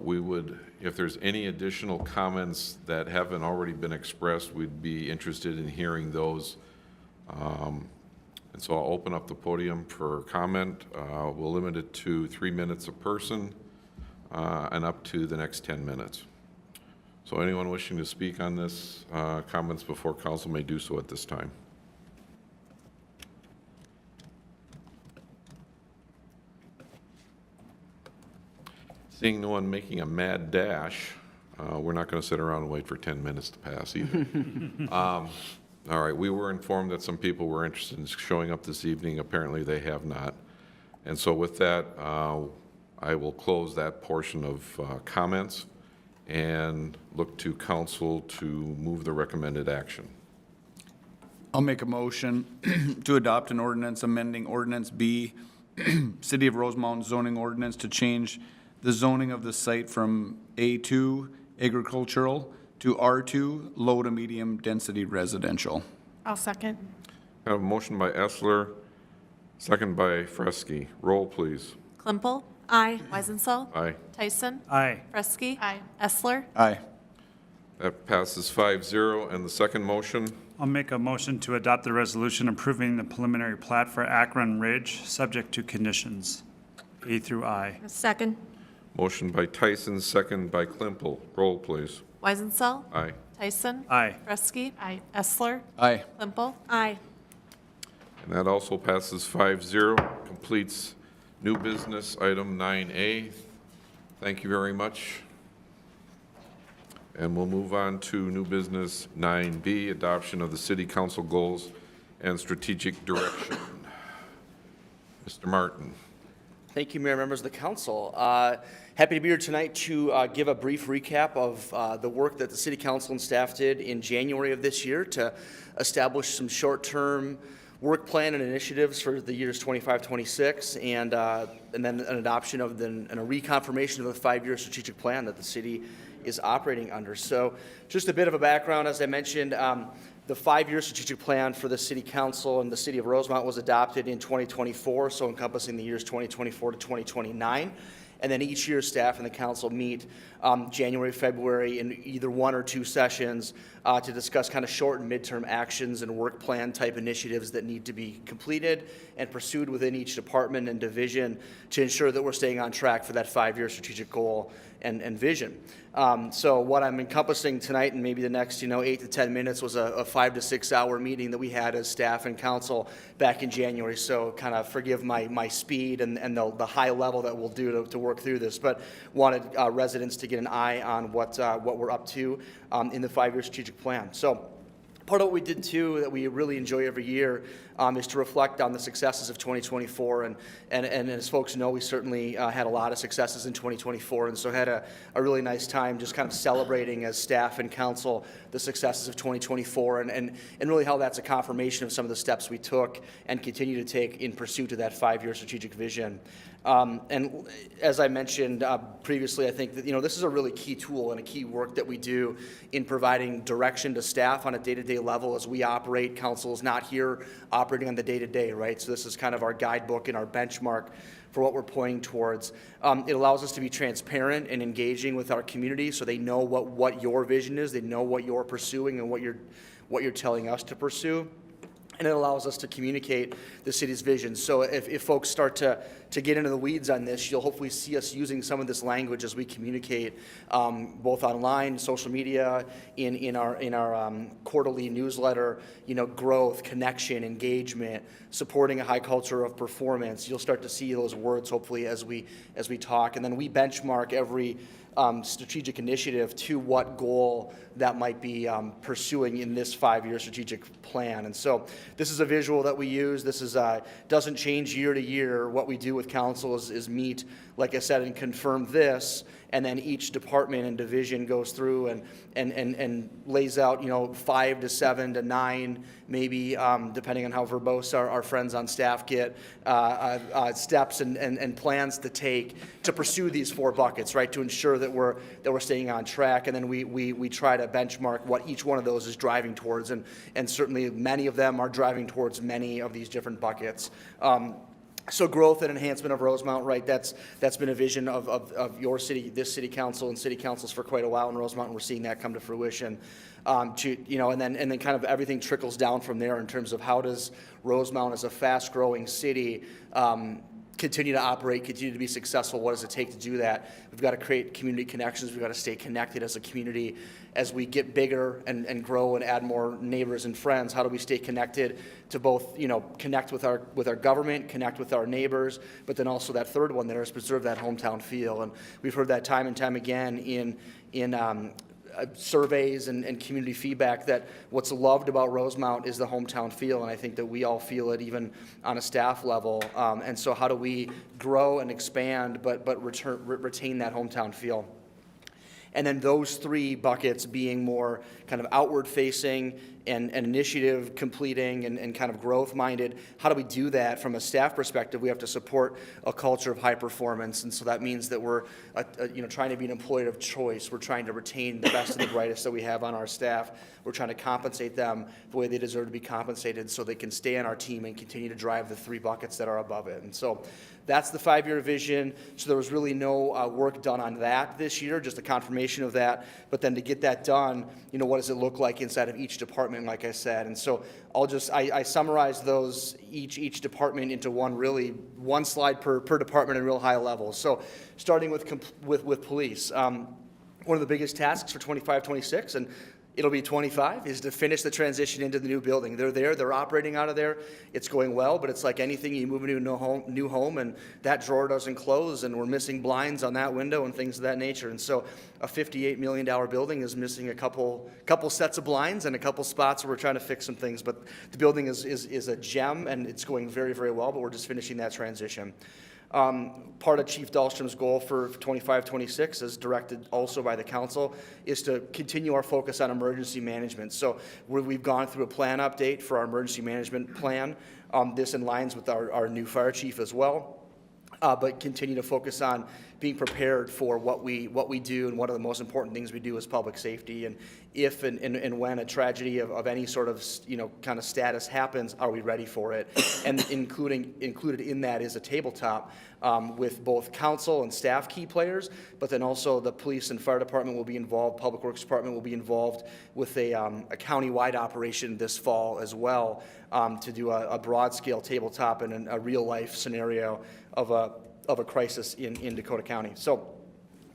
We would, if there's any additional comments that haven't already been expressed, we'd be interested in hearing those. And so I'll open up the podium for comment. We'll limit it to 3 minutes a person and up to the next 10 minutes. So anyone wishing to speak on this, comments before council may do so at this time. Seeing no one making a mad dash, we're not going to sit around and wait for 10 minutes to pass either. All right, we were informed that some people were interested in showing up this evening. Apparently they have not. And so with that, I will close that portion of comments and look to council to move the recommended action. I'll make a motion to adopt an ordinance amending Ordinance B, City of Rosemount zoning ordinance to change the zoning of the site from A2 agricultural to R2 low to medium density residential. I'll second. I have a motion by Essler, second by Fresky. Roll, please. Klimpel. Aye. Weisenthal. Aye. Tyson. Aye. Fresky. Aye. Essler. Aye. That passes 5-0. And the second motion? I'll make a motion to adopt the resolution approving the preliminary plat for Akron Ridge, subject to conditions, A through I. Second. Motion by Tyson, second by Klimpel. Roll, please. Weisenthal. Aye. Tyson. Aye. Fresky. Aye. Essler. Aye. Klimpel. Aye. And that also passes 5-0, completes new business item 9A. Thank you very much. And we'll move on to new business 9B, adoption of the city council goals and strategic direction. Mr. Martin. Thank you, Mayor, members of the council. Happy to be here tonight to give a brief recap of the work that the city council and staff did in January of this year to establish some short-term work plan and initiatives for the years 25-26, and then an adoption of and a reconfirmation of the 5-year strategic plan that the city is operating under. So just a bit of a background, as I mentioned, the 5-year strategic plan for the city council and the city of Rosemount was adopted in 2024, so encompassing the years 2024 to 2029. And then each year, staff and the council meet January, February in either 1 or 2 sessions to discuss kind of short and midterm actions and work plan type initiatives that need to be completed and pursued within each department and division to ensure that we're staying on track for that 5-year strategic goal and vision. So what I'm encompassing tonight and maybe the next 8 to 10 minutes was a 5 to 6 hour meeting that we had as staff and council back in January. So kind of forgive my speed and the high level that we'll do to work through this, but wanted residents to get an eye on what we're up to in the 5-year strategic plan. So Part of what we did too that we really enjoy every year is to reflect on the successes of 2024. And as folks know, we certainly had a lot of successes in 2024, and so had a really nice time just kind of celebrating as staff and council the successes of 2024 and really how that's a confirmation of some of the steps we took and continue to take in pursuit of that 5-year strategic vision. And as I mentioned previously, I think that, this is a really key tool and a key work that we do in providing direction to staff on a day-to-day level as we operate. Council is not here operating on the day-to-day, right? So this is kind of our guidebook and our benchmark for what we're pointing towards. It allows us to be transparent and engaging with our community so they know what your vision is, they know what you're pursuing and what you're telling us to pursue. And it allows us to communicate the city's vision. So if folks start to get into the weeds on this, you'll hopefully see us using some of this language as we communicate, both online, social media, in our quarterly newsletter. Growth, connection, engagement, supporting a high culture of performance. You'll start to see those words hopefully as we talk, and then we benchmark every strategic initiative to what goal that might be pursuing in this 5-year strategic plan. And so this is a visual that we use. This is doesn't change year to year. What we do with council is meet, like I said, and confirm this, and then each department and division goes through and lays out 5 to 7 to 9, maybe depending on how verbose our friends on staff get, steps and plans to take to pursue these 4 buckets, right? To ensure that we're staying on track, and then we try to benchmark what each one of those is driving towards, and certainly many of them are driving towards many of these different buckets. So growth and enhancement of Rosemount, right? That's been a vision of your city, this city council, and city councils for quite a while in Rosemount, and we're seeing that come to fruition. And then kind of everything trickles down from there in terms of how does Rosemount as a fast-growing city continue to operate, continue to be successful. What does it take to do that? We've got to create community connections. We've got to stay connected as a community. As we get bigger and grow and add more neighbors and friends, how do we stay connected to both, connect with our government, connect with our neighbors, but then also that third one there is preserve that hometown feel. And we've heard that time and time again in surveys and community feedback that what's loved about Rosemount is the hometown feel, and I think that we all feel it even on a staff level. And so how do we grow and expand but retain that hometown feel? And then those 3 buckets being more kind of outward facing and initiative completing and kind of growth minded. How do we do that from a staff perspective? We have to support a culture of high performance, and so that means that we're trying to be an employer of choice. We're trying to retain the best and the brightest that we have on our staff. We're trying to compensate them the way they deserve to be compensated so they can stay on our team and continue to drive the 3 buckets that are above it. And so that's the 5-year vision. So there was really no work done on that this year, just a confirmation of that. But then to get that done, what does it look like inside of each department, like I said? And so I summarized those, each department into one slide per department at real high level. So starting with police, one of the biggest tasks for 25-26, and it'll be 25, is to finish the transition into the new building. They're operating out of there. It's going well, but it's like anything, you move into a new home and that drawer doesn't close and we're missing blinds on that window and things of that nature. And so a $58 million building is missing a couple sets of blinds and a couple spots where we're trying to fix some things. But the building is a gem and it's going very, very well, but we're just finishing that transition. Part of Chief Dahlstrom's goal for 25-26, as directed also by the council, is to continue our focus on emergency management. So we've gone through a plan update for our emergency management plan. This aligns with our new fire chief as well. But continue to focus on being prepared for what we do, and one of the most important things we do is public safety. And if and when a tragedy of any sort of kind of status happens, are we ready for it? And included in that is a tabletop with both council and staff key players, but then also the police and fire department will be involved, public works department will be involved with a county-wide operation this fall as well, to do a broad scale tabletop and a real life scenario of a crisis in Dakota County. So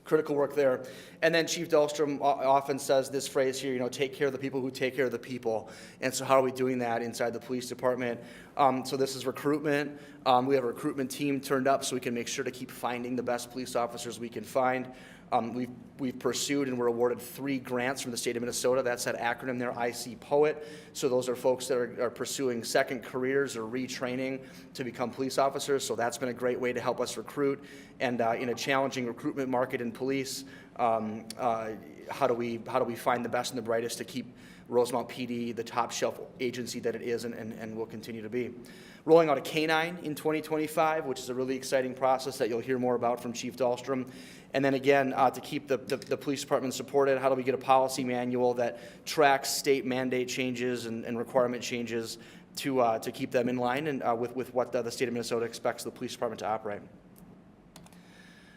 critical work there. And then Chief Dahlstrom often says this phrase here, take care of the people who take care of the people. And so how are we doing that inside the police department? So this is recruitment. We have a recruitment team turned up so we can make sure to keep finding the best police officers we can find. We've pursued and were awarded 3 grants from the state of Minnesota. That's that acronym there, IC POET. So those are folks that are pursuing second careers or retraining to become police officers. So that's been a great way to help us recruit. And in a challenging recruitment market in police, how do we find the best and the brightest to keep Rosemount PD the top shelf agency that it is and will continue to be. Rolling out a K-9 in 2025, which is a really exciting process that you'll hear more about from Chief Dahlstrom. And then again, to keep the police department supported, how do we get a policy manual that tracks state mandate changes and requirement changes to keep them in line and with what the state of Minnesota expects the police department to operate.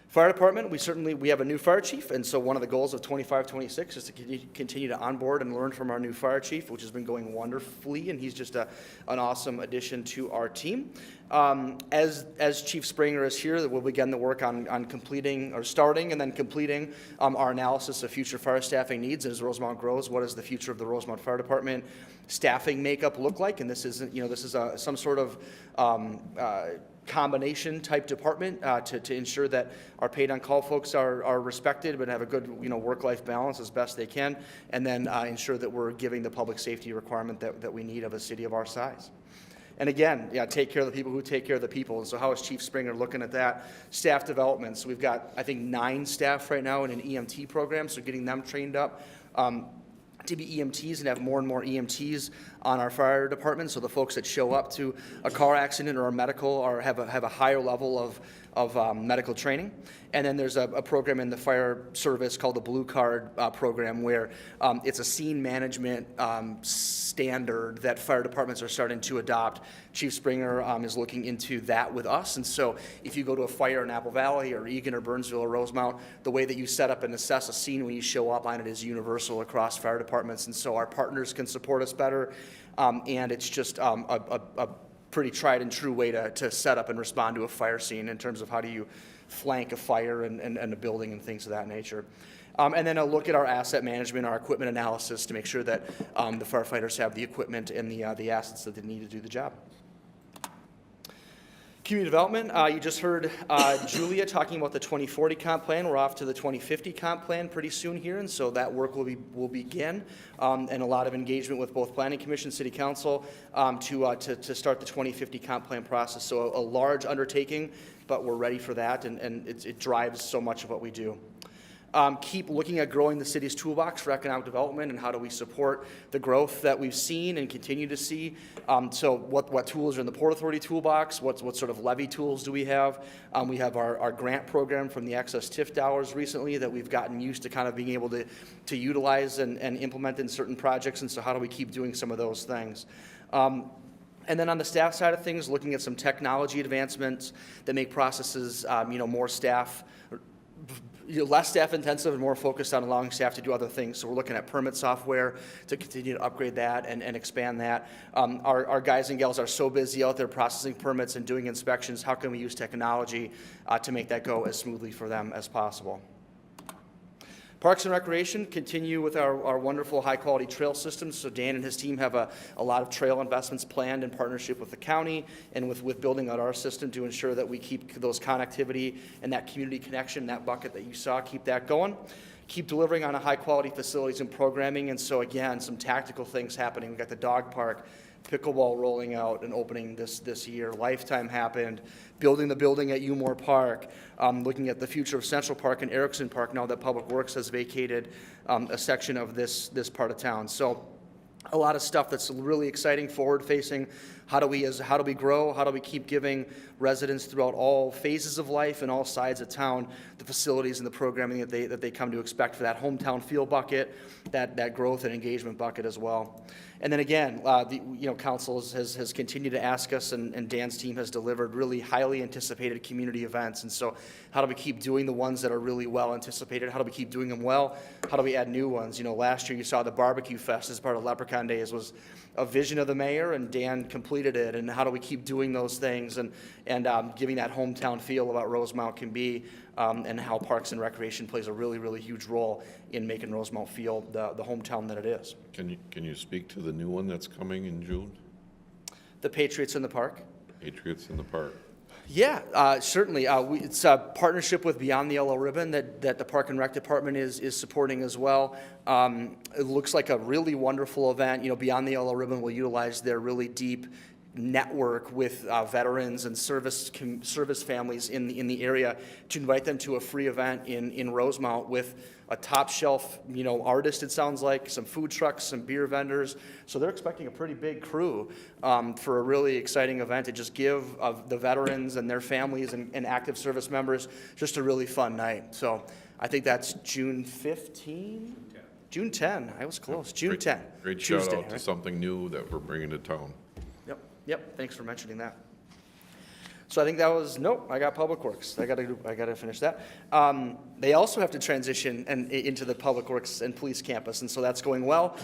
Fire department, we have a new fire chief, and so one of the goals of 25-26 is to continue to onboard and learn from our new fire chief, which has been going wonderfully, and he's just an awesome addition to our team. As Chief Springer is here, we'll begin the work on completing, or starting and then completing our analysis of future fire staffing needs. As Rosemount grows, what does the future of the Rosemount Fire Department staffing makeup look like? And this isn't, this is some sort of combination type department to ensure that our paid on call folks are respected but have a good work-life balance as best they can, and then ensure that we're giving the public safety requirement that we need of a city of our size. And again, take care of the people who take care of the people. And so how is Chief Springer looking at that? Staff development. So we've got, I think, 9 staff right now in an EMT program, so getting them trained up to be EMTs and have more and more EMTs on our fire department. So the folks that show up to a car accident or a medical or have a higher level of medical training. And then there's a program in the fire service called the Blue Card program, where it's a scene management standard that fire departments are starting to adopt. Chief Springer is looking into that with us. And so if you go to a fire in Apple Valley or Eagan or Burnsville or Rosemount, the way that you set up and assess a scene when you show up on it is universal across fire departments. And so our partners can support us better. And it's just a pretty tried and true way to set up and respond to a fire scene in terms of how do you flank a fire and a building and things of that nature. And then a look at our asset management, our equipment analysis to make sure that the firefighters have the equipment and the assets that they need to do the job. Community development, you just heard Julia talking about the 2040 comp plan. We're off to the 2050 comp plan pretty soon here, and so that work will begin, and a lot of engagement with both Planning Commission, City Council to start the 2050 comp plan process. So a large undertaking, but we're ready for that, and it drives so much of what we do. Keep looking at growing the city's toolbox for economic development and how do we support the growth that we've seen and continue to see. So what tools are in the Port Authority toolbox? What sort of levy tools do we have? We have our grant program from the excess TIF dollars recently that we've gotten used to kind of being able to utilize and implement in certain projects. And so how do we keep doing some of those things? And then on the staff side of things, looking at some technology advancements that make processes, more less staff intensive and more focused on allowing staff to do other things. So we're looking at permit software to continue to upgrade that and expand that. Our guys and gals are so busy out there processing permits and doing inspections. How can we use technology to make that go as smoothly for them as possible? Parks and Recreation, continue with our wonderful high-quality trail systems. So Dan and his team have a lot of trail investments planned in partnership with the county and with building out our system to ensure that we keep those connectivity and that community connection, that bucket that you saw, keep that going. Keep delivering on a high-quality facilities and programming. And so, again, some tactical things happening. We've got the dog park, pickleball rolling out and opening this year. Lifetime happened. Building the building at Umore Park. Looking at the future of Central Park and Erickson Park now that Public Works has vacated a section of this part of town. So a lot of stuff that's really exciting, forward-facing. How do we grow? How do we keep giving residents throughout all phases of life and all sides of town the facilities and the programming that they come to expect for that hometown feel bucket, that growth and engagement bucket as well. And then again, council has continued to ask us, and Dan's team has delivered really highly anticipated community events. And so how do we keep doing the ones that are really well anticipated? How do we keep doing them well? How do we add new ones? Last year you saw the Barbecue Fest as part of Leprechaun Days was a vision of the mayor, and Dan completed it. And how do we keep doing those things and giving that hometown feel about Rosemount can be, and how Parks and Recreation plays a really, really huge role in making Rosemount feel the hometown that it is. Can you speak to the new one that's coming in June? The Patriots in the Park. Patriots in the Park. Yeah, certainly. It's a partnership with Beyond the Yellow Ribbon that the Park and Rec Department is supporting as well. It looks like a really wonderful event. You know, Beyond the Yellow Ribbon will utilize their really deep network with veterans and service families in the area to invite them to a free event in Rosemount with a top shelf, you know, artist, it sounds like, some food trucks, some beer vendors. So they're expecting a pretty big crew for a really exciting event to just give the veterans and their families and active service members just a really fun night. So I think that's June 15? June 10. I was close. June 10. Great Tuesday, shout out to right? something new that we're bringing to town. Yep, thanks for mentioning that. So I think that was, nope, I got Public Works. I gotta finish that. They also have to transition into the Public Works and Police campus, and so that's going well.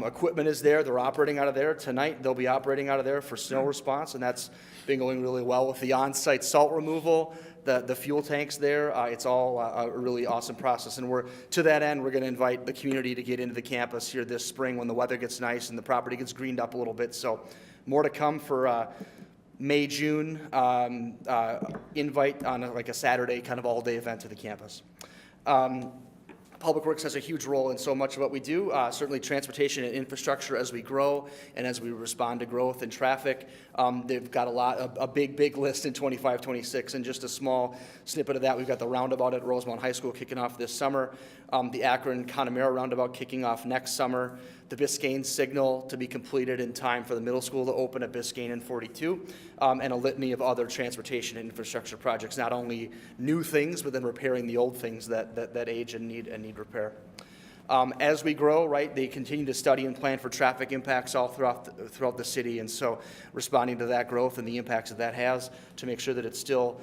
Equipment is there, they're operating out of there. Tonight, they'll be operating out of there for snow response, and that's been going really well with the on-site salt removal, the fuel tanks there. It's all a really awesome process, and to that end, we're gonna invite the community to get into the campus here this spring when the weather gets nice and the property gets greened up a little bit. So more to come for May, June, invite on like a Saturday kind of all-day event to the campus. Public Works has a huge role in so much of what we do, certainly transportation and infrastructure as we grow and as we respond to growth and traffic. They've got a big list in 25, 26, and just a small snippet of that. We've got the roundabout at Rosemount High School kicking off this summer, the Akron-Connemara roundabout kicking off next summer, the Biscayne signal to be completed in time for the middle school to open at Biscayne and 42, and a litany of other transportation and infrastructure projects, not only new things, but then repairing the old things that age and need repair. As we grow, right, they continue to study and plan for traffic impacts all throughout the city, and so responding to that growth and the impacts that has to make sure that it's still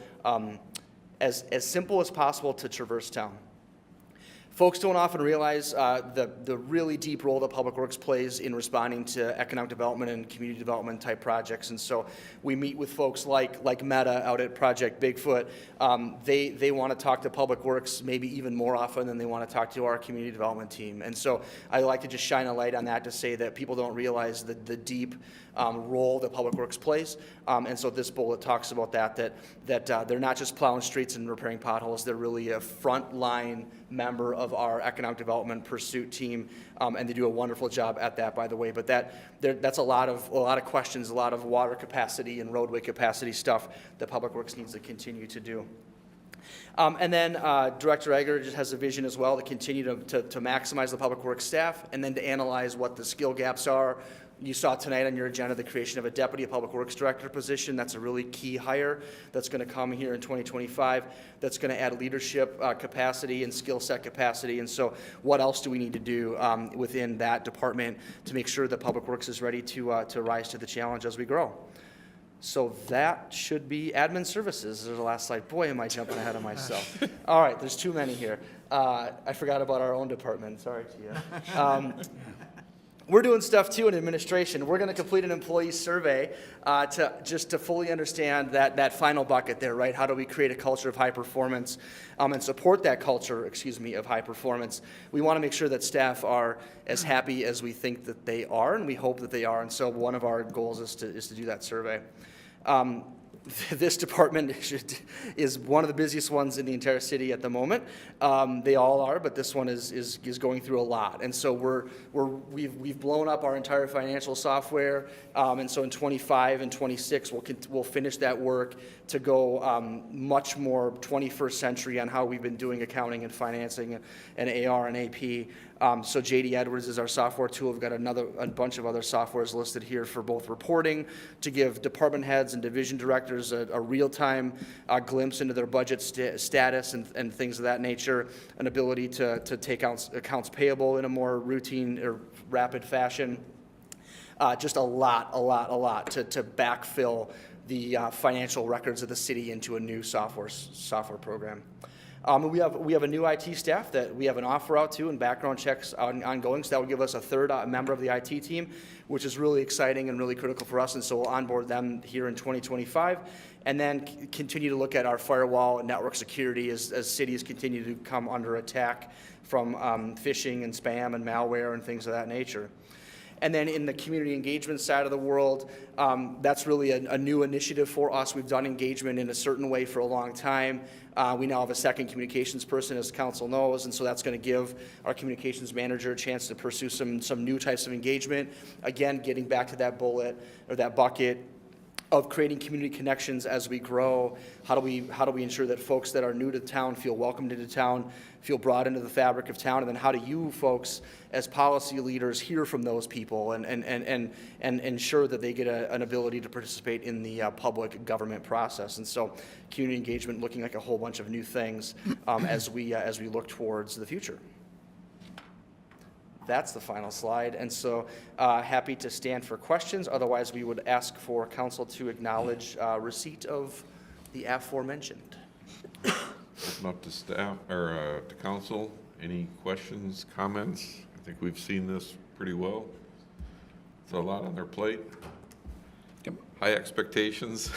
as simple as possible to traverse town. Folks don't often realize the really deep role that Public Works plays in responding to economic development and community development type projects. And so we meet with folks like Meta out at Project Bigfoot. They want to talk to Public Works maybe even more often than they want to talk to our community development team. And so I like to just shine a light on that to say that people don't realize the deep role that Public Works plays. And so this bullet talks about that they're not just plowing streets and repairing potholes, they're really a frontline member of our economic development pursuit team, and they do a wonderful job at that, by the way. But that's a lot of questions, a lot of water capacity and roadway capacity stuff that Public Works needs to continue to do. And then Director Egger just has a vision as well to continue to maximize the Public Works staff and then to analyze what the skill gaps are. You saw tonight on your agenda the creation of a Deputy Public Works Director position. That's a really key hire that's going to come here in 2025. That's going to add leadership capacity and skill set capacity. And so what else do we need to do within that department to make sure that Public Works is ready to rise to the challenge as we grow? So that should be admin services. There's the last slide. Boy, am I jumping ahead of myself. All right, there's too many here. I forgot about our own department. Sorry, Tia. We're doing stuff too in administration. We're going to complete an employee survey to fully understand that final bucket there, right? How do we create a culture of high performance and support that culture, of high performance? We want to make sure that staff are as happy as we think that they are, and we hope that they are. And so one of our goals is to do that survey. This department is one of the busiest ones in the entire city at the moment. They all are, but this one is going through a lot. And so we've blown up our entire financial software. And so in 25 and 26, we'll finish that work to go much more 21st century on how we've been doing accounting and financing and AR and AP. So JD Edwards is our software tool. We've got a bunch of other softwares listed here for both reporting to give department heads and division directors a real-time glimpse into their budget status and things of that nature, an ability to take accounts payable in a more routine or rapid fashion. Just a lot to backfill the financial records of the city into a new software program. We have a new IT staff that we have an offer out to and background checks ongoing, so that will give us a third member of the IT team, which is really exciting and really critical for us, and so we'll onboard them here in 2025, and then continue to look at our firewall and network security as cities continue to come under attack from phishing and spam and malware and things of that nature. And then in the community engagement side of the world, that's really a new initiative for us. We've done engagement in a certain way for a long time. We now have a second communications person, as council knows, and so that's going to give our communications manager a chance to pursue some new types of engagement. Again, getting back to that bullet or that bucket of creating community connections as we grow. How do we ensure that folks that are new to town feel welcomed into town, feel brought into the fabric of town, and then how do you folks as policy leaders hear from those people and ensure that they get an ability to participate in the public government process. And so community engagement looking like a whole bunch of new things as we look towards the future. That's the final slide, and so happy to stand for questions. Otherwise, we would ask for council to acknowledge receipt of the aforementioned. Open up to staff, or to council. Any questions, comments? I think we've seen this pretty well. It's a lot on their plate. High expectations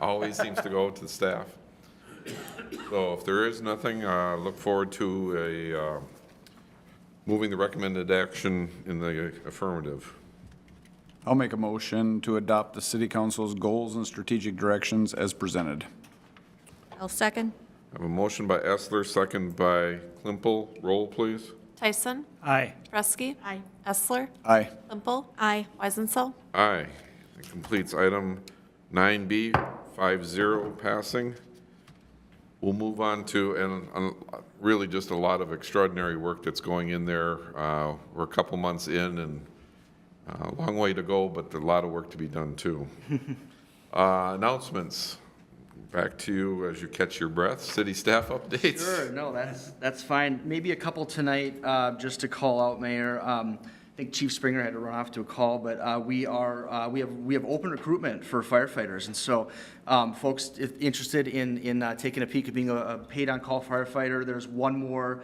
always seems to go to the staff. So if there is nothing, look forward to moving the recommended action in the affirmative. I'll make a motion to adopt the city council's goals and strategic directions as presented. I'll second. I have a motion by Essler, second by Klimpel. Roll, please. Tyson? Aye. Trusky? Aye. Essler? Aye. Klimpel? Aye. Weisenthal? Aye. That completes item 9B, 5-0 passing. We'll move on to, and really just a lot of extraordinary work that's going in there. We're a couple months in and a long way to go, but a lot of work to be done too. Announcements. Back to you as you catch your breath. City staff updates. Sure, no, that's fine. Maybe a couple tonight, just to call out, Mayor. I think Chief Springer had to run off to a call, but we have open recruitment for firefighters, and so folks if interested in taking a peek at being a paid on-call firefighter, there's one more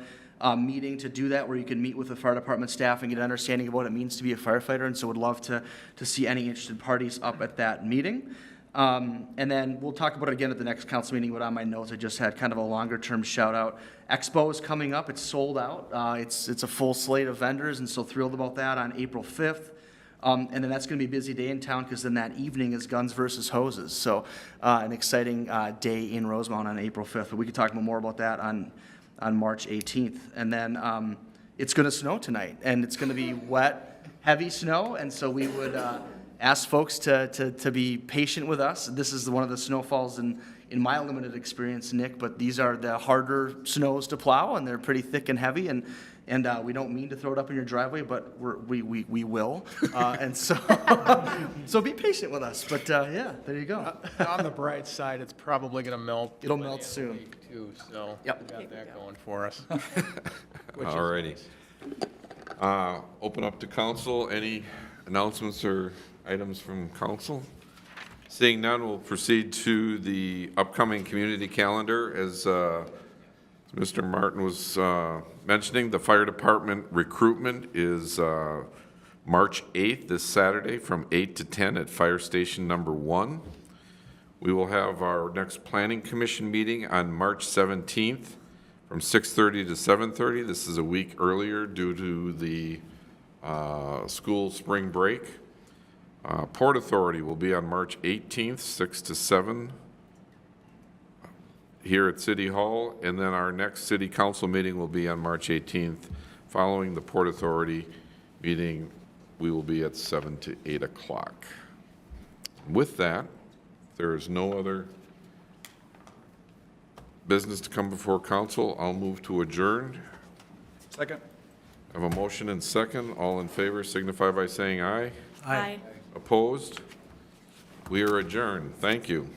meeting to do that where you can meet with the fire department staff and get an understanding of what it means to be a firefighter, and so would love to see any interested parties up at that meeting. And then we'll talk about it again at the next council meeting, but on my notes, I just had kind of a longer term shout out. Expo is coming up. It's sold out. It's a full slate of vendors, and so thrilled about that on April 5th. And then that's going to be a busy day in town because then that evening is Guns versus Hoses. So an exciting day in Rosemount on April 5th. But we can talk more about that on March 18th. And then it's going to snow tonight, and it's going to be wet, heavy snow, and so we would ask folks to be patient with us. This is one of the snowfalls in my limited experience, Nick, but these are the harder snows to plow, and they're pretty thick and heavy, and we don't mean to throw it up in your driveway, but we will. And so so be patient with us. But yeah, there you go. On the bright side, it's probably going to melt. It'll melt soon. Too, so Yep. we got that going for us. All righty. Open up to council. Any announcements or items from council? Seeing none, we'll proceed to the upcoming community calendar. As Mr. Martin was mentioning, the fire department recruitment is March 8th, this Saturday, from 8 to 10 at Fire Station Number 1. We will have our next Planning Commission meeting on March 17th from 6:30 to 7:30. This is a week earlier due to the school spring break. Port Authority will be on March 18th, 6 to 7 here at City Hall, and then our next City Council meeting will be on March 18th. Following the Port Authority meeting, we will be at 7 to 8 o'clock. With that, if there is no other business to come before council, I'll move to adjourn. Second. I have a motion and second. All in favor signify by saying aye. Aye. Opposed? We are adjourned. Thank you.